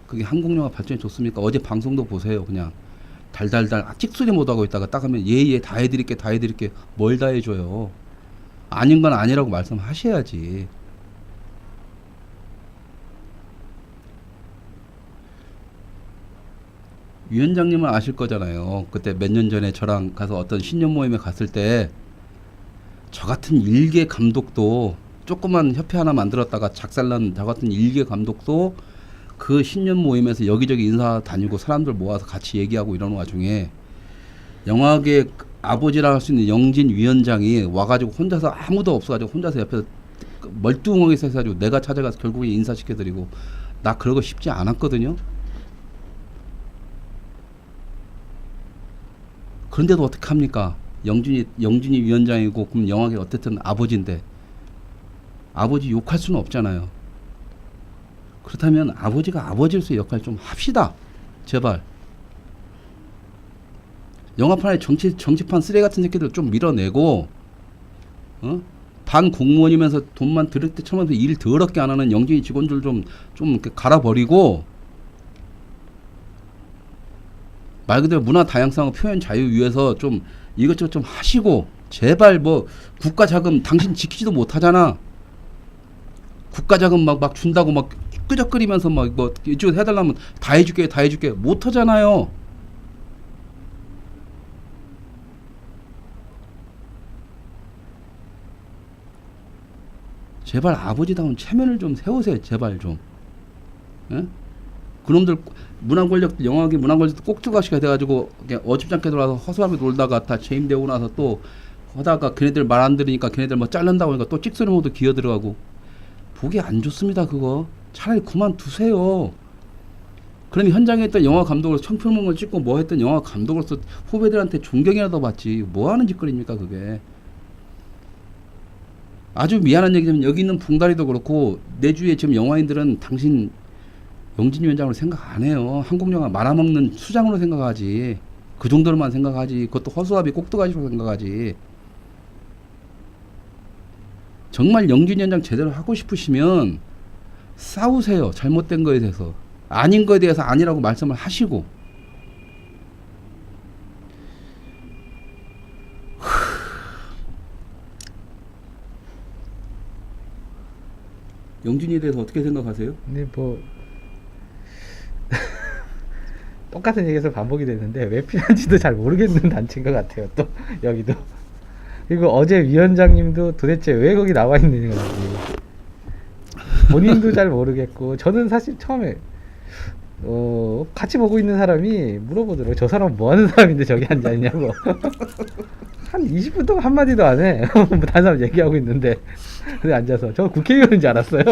그게 한국 영화 발전이 좋습니까? 어제 방송도 보세요. 그냥 달달달 찍소리 못하고 있다가 딱 하면 예예 다 해드릴게 뭘 다 해줘요. 아닌 건 아니라고 말씀하셔야지. 위원장님은 아실 거잖아요. 그때 몇 년 전에 저랑 가서 어떤 신년 모임에 갔을 때 저 같은 일개 감독도, 조그만 협회 하나 만들었다가 작살난 저 같은 일개 감독도 그 신년 모임에서 여기저기 인사 다니고 사람들 모아서 같이 얘기하고 이러는 와중에 영화계 아버지라 할 수 있는 영진 위원장이 와가지고 혼자서 아무도 없어가지고 혼자서 옆에서 멀뚱하게 서 해가지고 내가 찾아가서 결국에 인사시켜드리고, 나 그러고 싶지 않았거든요. 그런데도 어떻게 합니까? 영진이 위원장이고 그럼 영화계 어쨌든 아버지인데 아버지 욕할 수는 없잖아요. 그렇다면 아버지가 아버지로서의 역할 좀 합시다. 제발. 영화판에 정치판 쓰레기 같은 새끼들 좀 밀어내고, 반 공무원이면서 돈만 드럽게 쳐면서 일 더럽게 안 하는 영진이 직원들 좀 이렇게 갈아버리고, 말 그대로 문화 다양성과 표현 자유 위해서 좀 이것저것 좀 하시고, 제발 뭐 국가 자금 당신 지키지도 못하잖아. 국가 자금 막 준다고 막 끄적거리면서 막 뭐 이쪽에서 해달라면 다 해줄게 못하잖아요. 제발 아버지다운 체면을 좀 세우세요. 제발 좀. 예? 그놈들 문화권력들, 영화계 문화권력들 꼭두가시가 돼가지고 그냥 어줍잖게 돌아서 허수아비 놀다가 다 재임되고 나서 또 하다가 걔네들 말 안 들으니까 걔네들 뭐 잘른다고 하니까 또 찍소리 모드 기어 들어가고, 보기 안 좋습니다. 그거 차라리 그만두세요. 그러면 현장에 있던 영화 감독으로서 청평문을 찍고 뭐 했던 영화 감독으로서 후배들한테 존경이라도 받지 뭐 하는 짓거리입니까 그게. 아주 미안한 얘기지만 여기 있는 붕다리도 그렇고 내 주위에 지금 영화인들은 당신 영진 위원장으로 생각 안 해요. 한국 영화 말아먹는 수장으로 생각하지. 그 정도로만 생각하지. 그것도 허수아비 꼭두가시로 생각하지. 정말 영진 위원장 제대로 하고 싶으시면 싸우세요. 잘못된 거에 대해서. 아닌 거에 대해서 아니라고 말씀을 하시고, 영진이에 대해서 어떻게 생각하세요? 근데 뭐 똑같은 얘기에서 반복이 되는데 왜 필요한지도 잘 모르겠는 단체인 것 같아요. 또 여기도. 그리고 어제 위원장님도 도대체 왜 거기 나와 있는 건지 본인도 잘 모르겠고, 저는 사실 처음에 같이 보고 있는 사람이 물어보더라고요. 저 사람 뭐 하는 사람인데 저기 앉아 있냐고. 한 20분 동안 한마디도 안 해. 뭐 다른 사람 얘기하고 있는데 근데 앉아서, 저 국회의원인 줄 알았어요.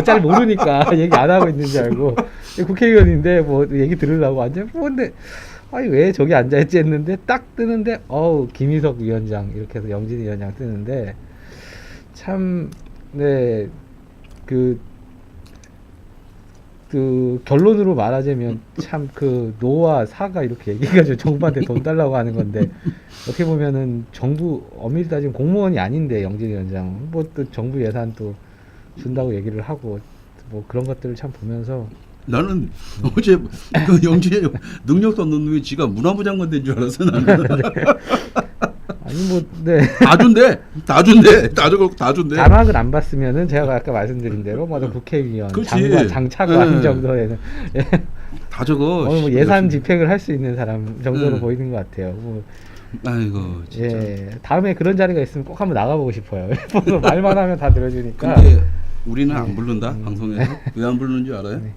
잘 모르니까 얘기 안 하고 있는 줄 알고 국회의원인데 뭐 얘기 들으려고 앉아. 근데 아니 왜 저기 앉아있지 했는데 딱 뜨는데 김희석 위원장 이렇게 해서 영진이 위원장 뜨는데, 참 네, 그 결론으로 말하자면 참 그 노와 사가 이렇게 얘기해가지고 정부한테 돈 달라고 하는 건데, 어떻게 보면은 정부 엄밀히 따지면 공무원이 아닌데 영진 위원장 뭐 또 정부 예산 또 준다고 얘기를 하고, 뭐 그런 것들을 참 보면서 나는 어제 그 영진이 능력도 없는 놈이 지가 문화부 장관 된 줄 알았어 나는. 아니 뭐 네. 다 준대. 다 준대. 자막을 안 봤으면은 제가 아까 말씀드린 대로 뭐 국회의원, 그렇지. 장관, 장차관 네. 정도에는 다 적어. 뭐 예산 집행을 할 수 있는 사람 정도로 보이는 것 같아요. 뭐 아이고 진짜. 예, 다음에 그런 자리가 있으면 꼭 한번 나가보고 싶어요. 말만 하면 다 들어주니까. 근데 우리는 안 네. 부른다 방송에서. 왜 안 부르는 줄 알아요? 네.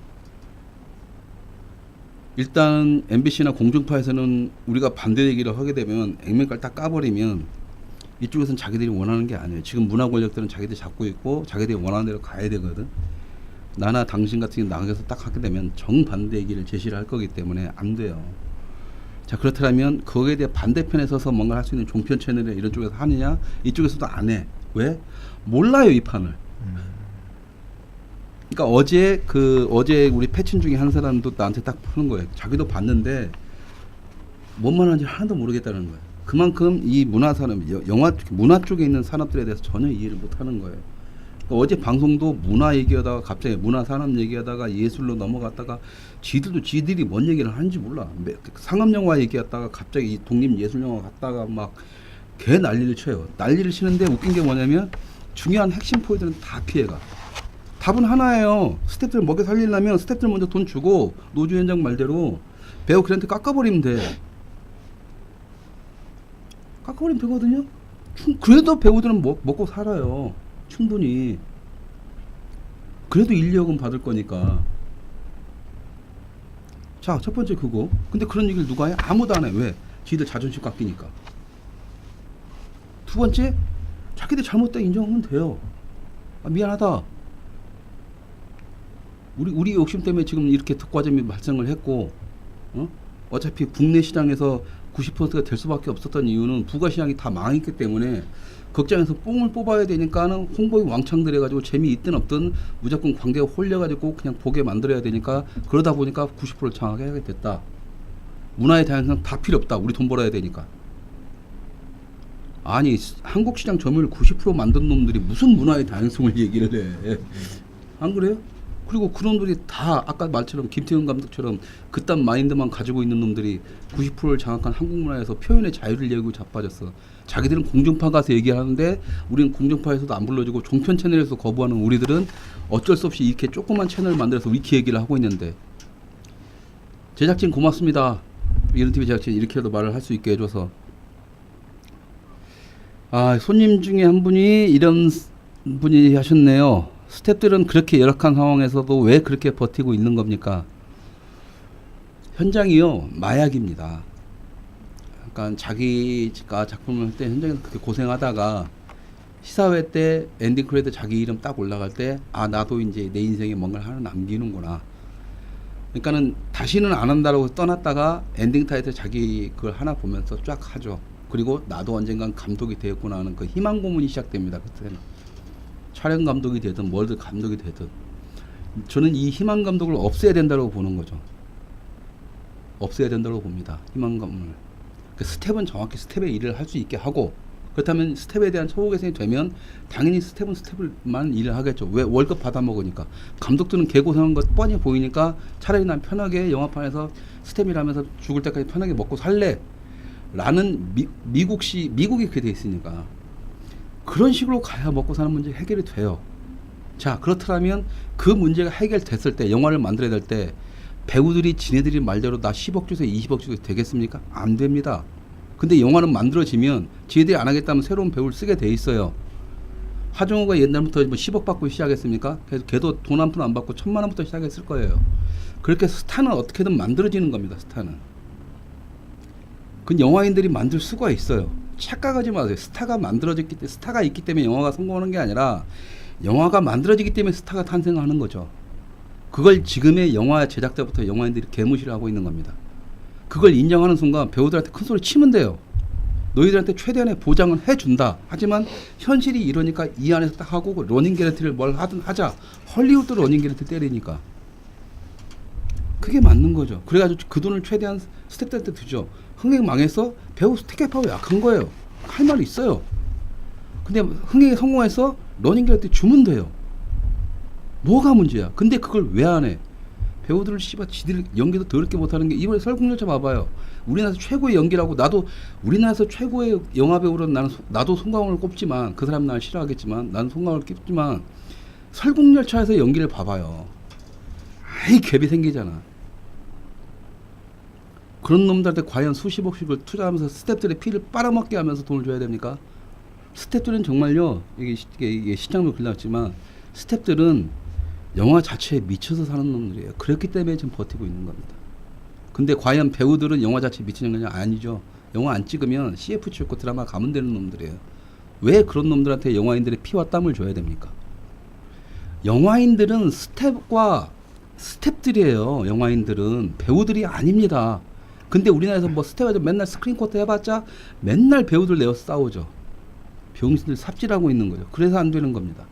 일단 MBC나 공중파에서는 우리가 반대 얘기를 하게 되면 액면가를 딱 까버리면 이쪽에서는 자기들이 원하는 게 아니에요. 지금 문화 권력들은 자기들이 잡고 있고 자기들이 원하는 대로 가야 되거든. 나나 당신 같은 경우 나가서 딱 하게 되면 정반대 얘기를 제시를 할 거기 때문에 안 돼요. 자, 그렇다면 거기에 대해 반대편에 서서 뭔가 할 수 있는 종편 채널에 이런 쪽에서 하느냐? 이쪽에서도 안 해. 왜? 몰라요, 이 판을. 그러니까 어제 우리 패친 중에 한 사람도 나한테 딱 푸는 거예요. 자기도 봤는데 뭔 말하는지 하나도 모르겠다는 거예요. 그만큼 이 문화 산업, 문화 쪽에 있는 산업들에 대해서 전혀 이해를 못 하는 거예요. 그러니까 어제 방송도 문화 얘기하다가 갑자기 문화 산업 얘기하다가 예술로 넘어갔다가 지들이 뭔 얘기를 하는지 몰라. 상업 영화 얘기하다가 갑자기 독립 예술 영화 갔다가 막 개 난리를 쳐요. 난리를 치는데 웃긴 게 뭐냐면 중요한 핵심 포인트는 다 피해가. 답은 하나예요. 스태프들 먹여 살리려면 스태프들 먼저 돈 주고 노주현장 말대로 배우 그랜트 깎아버리면 돼. 깎아버리면 되거든요. 그래도 배우들은 먹고 살아요. 충분히. 그래도 1, 2억은 받을 거니까. 자, 첫 번째 그거. 근데 그런 얘기를 누가 해? 아무도 안 해. 왜? 지들 자존심 깎이니까. 두 번째, 자기들 잘못다 인정하면 돼요. 아, 미안하다. 우리 욕심 때문에 지금 이렇게 특과점이 발생을 했고, 어차피 국내 시장에서 90%가 될 수밖에 없었던 이유는 부가 시장이 다 망했기 때문에 극장에서 뽕을 뽑아야 되니까는 홍보에 왕창 들여가지고 재미있든 없든 무조건 광대가 홀려가지고 그냥 보게 만들어야 되니까, 그러다 보니까 90%를 장악하게 하게 됐다. 문화의 다양성 다 필요 없다. 우리 돈 벌어야 되니까. 아니, 한국 시장 점유율 90% 만든 놈들이 무슨 문화의 다양성을 얘기를 해. 안 그래요? 그리고 그런 놈들이 다 아까 말처럼 김태훈 감독처럼 그딴 마인드만 가지고 있는 놈들이 90%를 장악한 한국 문화에서 표현의 자유를 얘기하고 자빠졌어. 자기들은 공중파 가서 얘기하는데 우리는 공중파에서도 안 불러주고 종편 채널에서 거부하는 우리들은 어쩔 수 없이 이렇게 조그만 채널을 만들어서 위키 얘기를 하고 있는데, 제작진 고맙습니다. 이런 TV 제작진 이렇게라도 말을 할 수 있게 해줘서. 아, 손님 중에 한 분이 이런 분이 하셨네요. 스태프들은 그렇게 열악한 상황에서도 왜 그렇게 버티고 있는 겁니까? 현장이요, 마약입니다. 그러니까 자기가 작품을 할 때 현장에서 그렇게 고생하다가 시사회 때 엔딩 크레딧 자기 이름 딱 올라갈 때, 아, 나도 이제 내 인생에 뭔가를 하나 남기는구나. 그러니까는 다시는 안 한다라고 떠났다가 엔딩 타이틀 자기 그걸 하나 보면서 쫙 하죠. 그리고 나도 언젠간 감독이 되었구나 하는 그 희망 고문이 시작됩니다. 그때는 촬영 감독이 되든 월드 감독이 되든, 저는 이 희망 감독을 없애야 된다고 보는 거죠. 없애야 된다고 봅니다. 희망 감독을. 그 스텝은 정확히 스텝의 일을 할 수 있게 하고, 그렇다면 스텝에 대한 처우 개선이 되면 당연히 스텝은 스텝만 일을 하겠죠. 왜? 월급 받아 먹으니까. 감독들은 개고생한 것 뻔히 보이니까 차라리 난 편하게 영화판에서 스텝이라면서 죽을 때까지 편하게 먹고 살래 라는 미국이 그렇게 돼 있으니까 그런 식으로 가야 먹고 사는 문제 해결이 돼요. 자, 그렇다면 그 문제가 해결됐을 때 영화를 만들어야 될 때 배우들이 지네들이 말대로 나 10억 주세요 20억 주세요 되겠습니까? 안 됩니다. 근데 영화는 만들어지면 지네들이 안 하겠다면 새로운 배우를 쓰게 돼 있어요. 하정우가 옛날부터 뭐 10억 받고 시작했습니까? 그래서 걔도 돈 한 푼 안 받고 1,000만 원부터 시작했을 거예요. 그렇게 스타는 어떻게든 만들어지는 겁니다. 스타는. 그 영화인들이 만들 수가 있어요. 착각하지 마세요. 스타가 만들어졌기 때문에 스타가 있기 때문에 영화가 성공하는 게 아니라 영화가 만들어지기 때문에 스타가 탄생하는 거죠. 그걸 지금의 영화 제작자부터 영화인들이 개무시를 하고 있는 겁니다. 그걸 인정하는 순간 배우들한테 큰 소리 치면 돼요. 너희들한테 최대한의 보장은 해준다. 하지만 현실이 이러니까 이 안에서 딱 하고 러닝 게런티를 뭘 하든 하자. 헐리우드 러닝 게런티 때리니까. 그게 맞는 거죠. 그래가지고 그 돈을 최대한 스태프들한테 주죠. 흥행 망해서 배우 스태프하고 약한 거예요. 할 말이 있어요. 근데 흥행에 성공해서 러닝 게런티 주면 돼요. 뭐가 문제야? 근데 그걸 왜 안 해? 배우들을 씨발 지들 연기도 더럽게 못하는 게 이번에 설국열차 봐봐요. 우리나라에서 최고의 연기라고 나도 우리나라에서 최고의 영화 배우로 나도 송강호를 꼽지만 그 사람 날 싫어하겠지만 나는 송강호를 꼽지만 설국열차에서 연기를 봐봐요. 아이 갭이 생기잖아. 그런 놈들한테 과연 수십억씩을 투자하면서 스태프들의 피를 빨아먹게 하면서 돈을 줘야 됩니까? 스태프들은 정말요 이게 시장도 글났지만 스태프들은 영화 자체에 미쳐서 사는 놈들이에요. 그렇기 때문에 지금 버티고 있는 겁니다. 근데 과연 배우들은 영화 자체에 미치는 거냐? 아니죠. 영화 안 찍으면 CF 찍고 드라마 가면 되는 놈들이에요. 왜 그런 놈들한테 영화인들의 피와 땀을 줘야 됩니까? 영화인들은 스텝들이에요. 영화인들은 배우들이 아닙니다. 근데 우리나라에서 뭐 스텝에서 맨날 스크린 쿼터 해봤자 맨날 배우들 내어 싸우죠. 병신들 삽질하고 있는 거죠. 그래서 안 되는 겁니다.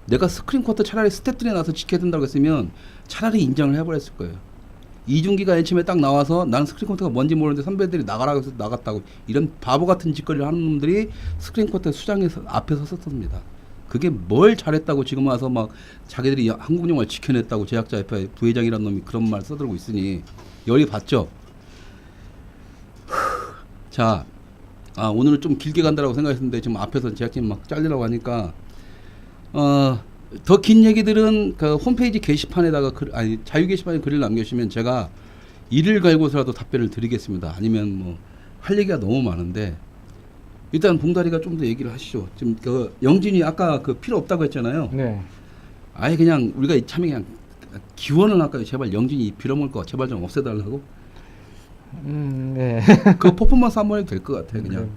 내가 스크린 쿼터 차라리 스태프들이 나서 지켜야 된다고 했으면 차라리 인정을 해버렸을 거예요. 이중기가 맨 딱 나와서 나는 스크린 쿼터가 뭔지 모르는데 선배들이 나가라고 해서 나갔다고 이런 바보 같은 짓거리를 하는 놈들이 스크린 쿼터 수장에서 앞에 섰습니다. 그게 뭘 잘했다고 지금 와서 막 자기들이 한국 영화를 지켜냈다고 제작자 협회 부회장이라는 놈이 그런 말 써들고 있으니 열이 받죠. 자, 오늘은 좀 길게 간다라고 생각했는데 지금 앞에서 제작진 막 잘리라고 하니까 더 긴 얘기들은 그 홈페이지 게시판에다가 자유 게시판에 글을 남겨주시면 제가 이를 갈고서라도 답변을 드리겠습니다. 아니면 뭐 할 얘기가 너무 많은데 일단 봉다리가 좀 더 얘기를 하시죠. 지금 그 영진이 아까 그 필요 없다고 했잖아요. 네. 아예 그냥 우리가 이참에 그냥 기원을 할까요? 제발 영진이 빌어먹을 거 제발 좀 없애달라고. 네. 그 퍼포먼스 한번 해도 될 것 같아 그냥.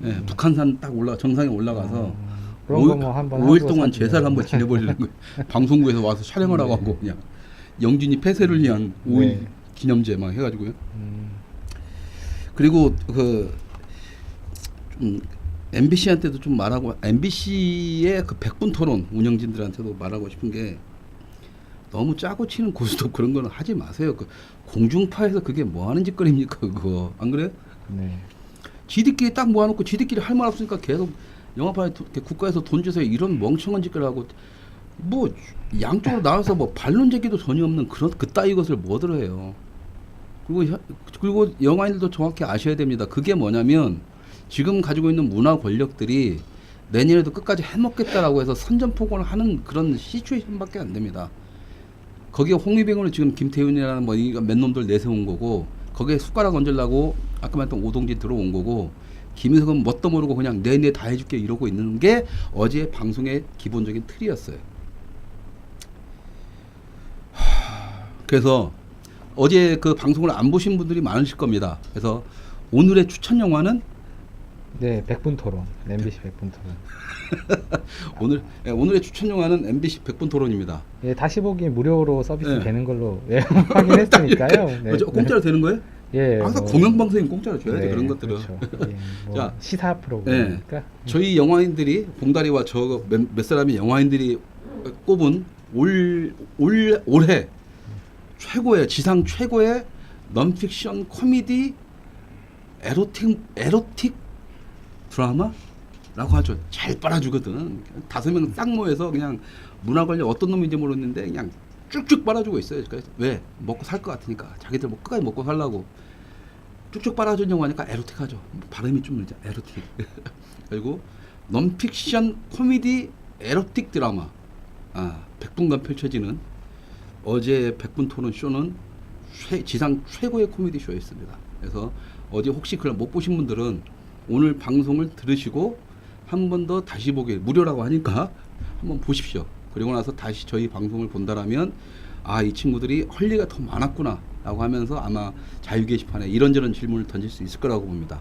네, 북한산 딱 정상에 올라가서. 그런 거 뭐 한번 5일 동안 제사를 한번 지내버리는 거예요. 방송국에서 와서 촬영을 하고 하고 그냥 영진이 폐쇄를 위한 5일 기념제 막 해가지고요. 그리고 좀 MBC한테도 좀 말하고 MBC의 그 100분 토론 운영진들한테도 말하고 싶은 게 너무 짜고 치는 고스톱 그런 거는 하지 마세요. 그 공중파에서 그게 뭐 하는 짓거리입니까 그거 안 그래요? 네. 지들끼리 딱 모아놓고 지들끼리 할 말 없으니까 계속 영화판에 국가에서 돈 주세요 이런 멍청한 짓거리 하고 뭐 양쪽으로 나와서 뭐 반론 제기도 전혀 없는 그런 그따위 것을 뭐들 해요. 그리고 영화인들도 정확히 아셔야 됩니다. 그게 뭐냐면 지금 가지고 있는 문화 권력들이 내년에도 끝까지 해먹겠다라고 해서 선전포고를 하는 그런 시츄에이션밖에 안 됩니다. 거기에 홍위병으로 지금 김태훈이라는 뭐 몇 놈들 내세운 거고 거기에 숟가락 얹으려고 아까 말했던 오동진 들어온 거고 김희석은 뭣도 모르고 그냥 내내 다 해줄게 이러고 있는 게 어제 방송의 기본적인 틀이었어요. 그래서 어제 그 방송을 안 보신 분들이 많으실 겁니다. 그래서 오늘의 추천 영화는 네, 100분 토론. MBC 100분 토론. 오늘의 추천 영화는 MBC 100분 토론입니다. 예, 다시 보기 무료로 서비스 네. 되는 걸로 예, 확인했으니까요. 네. 공짜로 되는 거예요? 예. 항상 공영방송이 공짜로 줘야지 네, 그런 것들은. 그렇죠. 예, 뭐 자, 시사 프로그램이니까. 저희 영화인들이 봉다리와 저 몇 사람의 영화인들이 꼽은 올해 최고의 지상 최고의 넌픽션 코미디 에로틱 드라마라고 하죠. 잘 빨아주거든. 5명 딱 모여서 그냥 문화 관련 어떤 놈인지 모르는데 그냥 쭉쭉 빨아주고 있어요. 그러니까 왜 먹고 살 것 같으니까 자기들 뭐 끝까지 먹고 살라고 쭉쭉 빨아준 영화니까 에로틱하죠. 발음이 좀 이제 에로틱. 그리고 넌픽션 코미디 에로틱 드라마 100분간 펼쳐지는 어제 100분 토론 쇼는 지상 최고의 코미디 쇼였습니다. 그래서 어제 혹시 그걸 못 보신 분들은 오늘 방송을 들으시고 한 번 더 다시 보기 무료라고 하니까 한번 보십시오. 그리고 나서 다시 저희 방송을 본다라면 이 친구들이 할 얘기가 더 많았구나 라고 하면서 아마 자유 게시판에 이런저런 질문을 던질 수 있을 거라고 봅니다.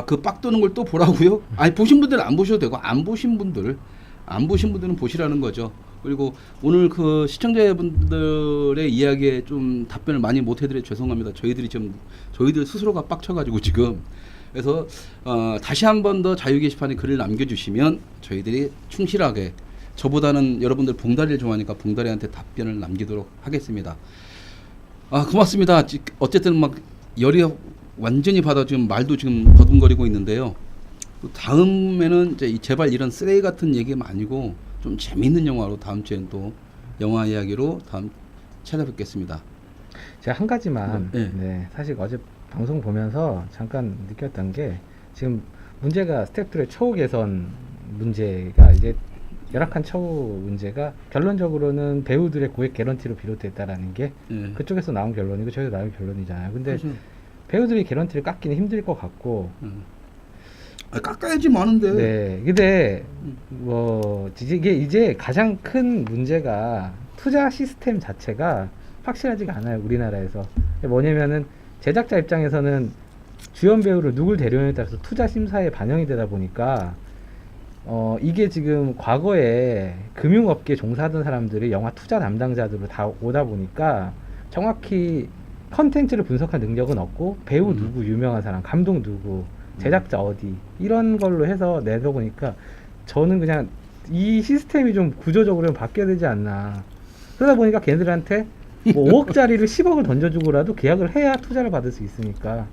그 빡 도는 걸 또 보라고요? 아니, 보신 분들은 안 보셔도 되고, 안 보신 분들은 보시라는 거죠. 그리고 오늘 그 시청자분들의 이야기에 좀 답변을 많이 못 해드려 죄송합니다. 저희들 스스로가 빡쳐가지고 지금. 그래서 다시 한 번 더 자유 게시판에 글을 남겨주시면 저희들이 충실하게, 저보다는 여러분들 봉다리를 좋아하니까 봉다리한테 답변을 남기도록 하겠습니다. 고맙습니다. 어쨌든 막 열이 완전히 받아 지금 말도 지금 더듬거리고 있는데요. 다음에는 이제 제발 이런 쓰레기 같은 얘기가 아니고 좀 재밌는 영화로 다음 주엔 또 영화 이야기로 다음 찾아뵙겠습니다. 제가 한 가지만 네. 사실 어제 방송 보면서 잠깐 느꼈던 게 지금 문제가 스태프들의 처우 개선 문제가 이제 열악한 처우 문제가 결론적으로는 배우들의 고액 개런티로 비롯됐다라는 게 그쪽에서 나온 결론이고 저희도 나온 결론이잖아요. 근데 배우들이 개런티를 깎기는 힘들 것 같고 깎아야지 많은데. 네. 근데 뭐 이제 가장 큰 문제가 투자 시스템 자체가 확실하지가 않아요. 우리나라에서. 뭐냐면은 제작자 입장에서는 주연 배우를 누굴 데려오느냐에 따라서 투자 심사에 반영이 되다 보니까 이게 지금 과거에 금융업계에 종사하던 사람들이 영화 투자 담당자들로 다 오다 보니까 정확히 컨텐츠를 분석할 능력은 없고 배우 누구 유명한 사람, 감독 누구, 제작자 어디 이런 걸로 해서 내다 보니까 저는 그냥 이 시스템이 좀 구조적으로 바뀌어야 되지 않나. 그러다 보니까 걔네들한테 뭐 5억짜리를 10억을 던져주고라도 계약을 해야 투자를 받을 수 있으니까.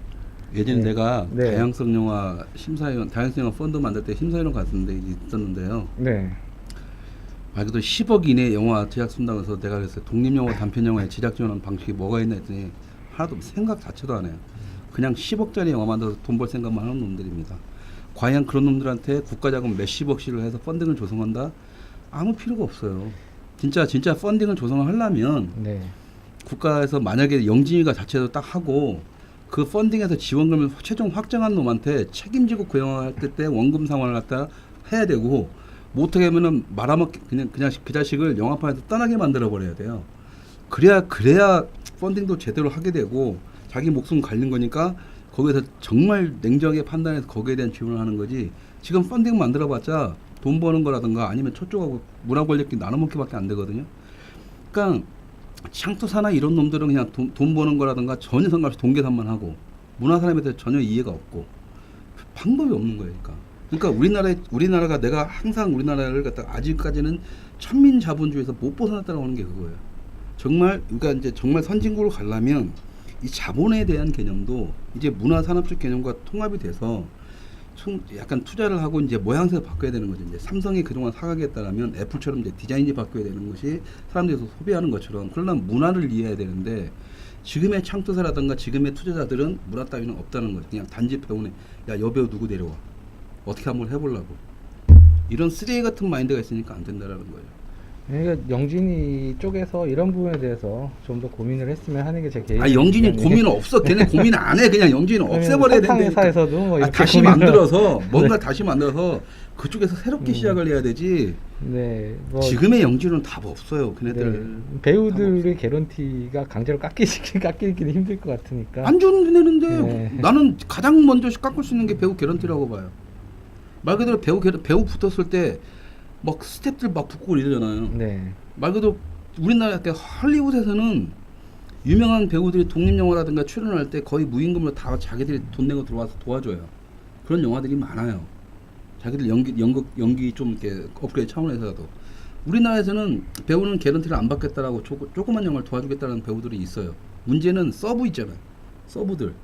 예전에 내가 다양성 영화 심사위원, 다양성 영화 펀드 만들 때 심사위원 갔었는데 있었는데요. 네. 말 그대로 10억 이내 영화 제작 쓴다고 해서 내가 그랬어요. 독립영화, 단편영화에 제작 지원하는 방식이 뭐가 있나 했더니 하나도 생각 자체도 안 해요. 그냥 10억짜리 영화 만들어서 돈 벌 생각만 하는 놈들입니다. 과연 그런 놈들한테 국가자금 몇십억씩을 해서 펀딩을 조성한다? 아무 필요가 없어요. 진짜 펀딩을 조성을 하려면 국가에서 만약에 영진이가 자체도 딱 하고 그 펀딩에서 지원금을 최종 확정한 놈한테 책임지고 그 영화 할 때 원금 상환을 갖다 해야 되고, 못하게 하면은 말아먹기 그냥 그 자식을 영화판에서 떠나게 만들어 버려야 돼요. 그래야 펀딩도 제대로 하게 되고 자기 목숨 갈린 거니까 거기에서 정말 냉정하게 판단해서 거기에 대한 지원을 하는 거지. 지금 펀딩 만들어봤자 돈 버는 거라든가 아니면 저쪽하고 문화 권력끼리 나눠먹기밖에 안 되거든요. 그러니까 창투사나 이런 놈들은 그냥 돈 버는 거라든가 전혀 상관없이 돈 계산만 하고 문화 사람에 대해서 전혀 이해가 없고 방법이 없는 거예요. 그러니까 우리나라가 내가 항상 우리나라를 갖다가 아직까지는 천민 자본주의에서 못 벗어났다고 하는 게 그거예요. 그러니까 이제 정말 선진국으로 가려면 이 자본에 대한 개념도 이제 문화 산업적 개념과 통합이 돼서 약간 투자를 하고 이제 모양새를 바꿔야 되는 거죠. 이제 삼성이 그동안 사가겠다라면 애플처럼 이제 디자인이 바뀌어야 되는 것이 사람들이 소비하는 것처럼. 그러려면 문화를 이해해야 되는데 지금의 창투사라든가 지금의 투자자들은 문화 따위는 없다는 거죠. 그냥 단지 배우네. 야, 여배우 누구 데려와. 어떻게 한번 해보려고. 이런 쓰레기 같은 마인드가 있으니까 안 된다라는 거예요. 그러니까 영진이 쪽에서 이런 부분에 대해서 좀 더 고민을 했으면 하는 게 제 개인. 영진이 고민은 없어. 걔네 고민 안 해. 그냥 영진이는 없애버려야 된다니까. 회사에서도 뭐 다시 만들어서 뭔가 다시 만들어서 그쪽에서 새롭게 시작을 해야 되지. 네. 지금의 영진은 답 없어요. 걔네들. 배우들의 개런티가 강제로 깎이기는 힘들 것 같으니까. 안 주는데 나는 가장 먼저 깎을 수 있는 게 배우 개런티라고 봐요. 말 그대로 배우 붙었을 때 막 스태프들 막 붙고 이러잖아요. 말 그대로 우리나라 할리우드에서는 유명한 배우들이 독립영화라든가 출연할 때 거의 무임금으로 다 자기들이 돈 내고 들어와서 도와줘요. 그런 영화들이 많아요. 자기들 연기 좀 이렇게 업그레이드 차원에서라도. 우리나라에서는 배우는 개런티를 안 받겠다라고 조그만 영화를 도와주겠다는 배우들이 있어요. 문제는 서브 있잖아요. 서브들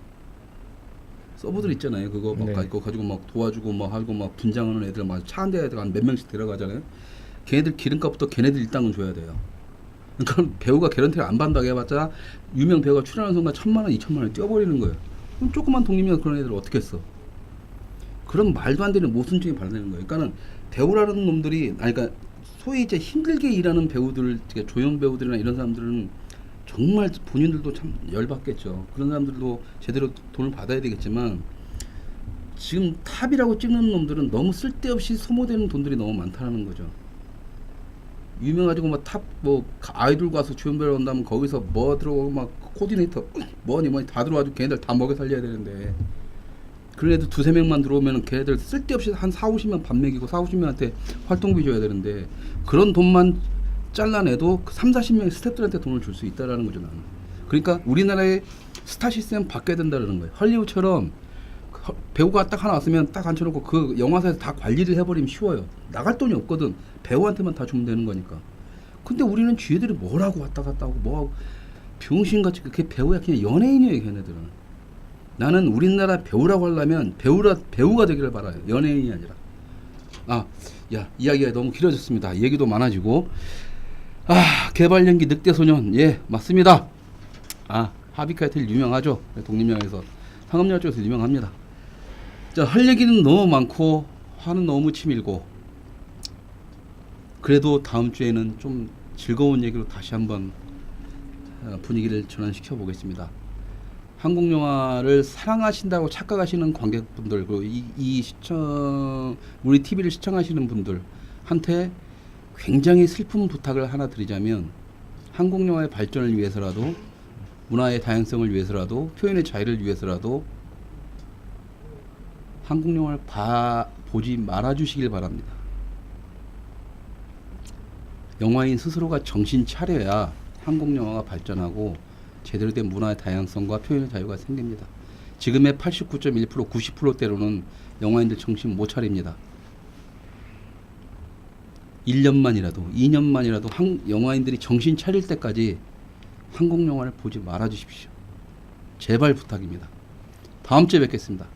있잖아요. 그거 가지고 막 도와주고 막 하고 막 분장하는 애들 막 차 한 대 애들 한 몇 명씩 데려가잖아요. 걔네들 기름값부터 걔네들 일당은 줘야 돼요. 그러니까 배우가 개런티를 안 받는다고 해봤자 유명 배우가 출연하는 순간 1,000만 원, 2,000만 원 뛰어버리는 거예요. 그럼 조그만 독립영화 그런 애들 어떻게 했어? 그런 말도 안 되는 모순증이 발생하는 거예요. 그러니까는 배우라는 놈들이 그러니까 소위 이제 힘들게 일하는 배우들, 조연 배우들이나 이런 사람들은 정말 본인들도 참 열받겠죠. 그런 사람들도 제대로 돈을 받아야 되겠지만 지금 탑이라고 찍는 놈들은 너무 쓸데없이 소모되는 돈들이 너무 많다는 거죠. 유명해가지고 막 탑 뭐 아이돌 가수 주연 배우 한다면 거기서 뭐 들어가고 막 코디네이터 뭐니 다 들어가지고 걔네들 다 먹여 살려야 되는데 그런 애들 두세 명만 들어오면 걔네들 쓸데없이 한 4-50명 밥 먹이고 4-50명한테 활동비 줘야 되는데 그런 돈만 잘라내도 3-40명의 스태프들한테 돈을 줄 수 있다라는 거죠. 나는. 그러니까 우리나라의 스타 시스템 바뀌어야 된다는 거예요. 헐리우드처럼 배우가 딱 하나 왔으면 딱 앉혀놓고 그 영화사에서 다 관리를 해버리면 쉬워요. 나갈 돈이 없거든. 배우한테만 다 주면 되는 거니까. 근데 우리는 쥐애들이 뭐라고 왔다 갔다 하고 뭐하고 병신같이 그게 배우야. 그냥 연예인이에요 걔네들은. 나는 우리나라 배우라고 하려면 배우가 되기를 바라요. 연예인이 아니라. 야 이야기가 너무 길어졌습니다. 얘기도 많아지고. 개발연기 늑대소년. 예 맞습니다. 하비카이틀 유명하죠. 독립영화에서 상업영화 쪽에서 유명합니다. 자, 할 얘기는 너무 많고 화는 너무 치밀고 그래도 다음 주에는 좀 즐거운 얘기로 다시 한번 분위기를 전환시켜 보겠습니다. 한국 영화를 사랑하신다고 착각하시는 관객분들 그리고 이 시청 우리 TV를 시청하시는 분들한테 굉장히 슬픈 부탁을 하나 드리자면 한국 영화의 발전을 위해서라도 문화의 다양성을 위해서라도 표현의 자유를 위해서라도 한국 영화를 보지 말아주시길 바랍니다. 영화인 스스로가 정신 차려야 한국 영화가 발전하고 제대로 된 문화의 다양성과 표현의 자유가 생깁니다. 지금의 89.1%, 90%대로는 영화인들 정신 못 차립니다. 1년만이라도 2년만이라도 영화인들이 정신 차릴 때까지 한국 영화를 보지 말아주십시오. 제발 부탁입니다. 다음 주에 뵙겠습니다.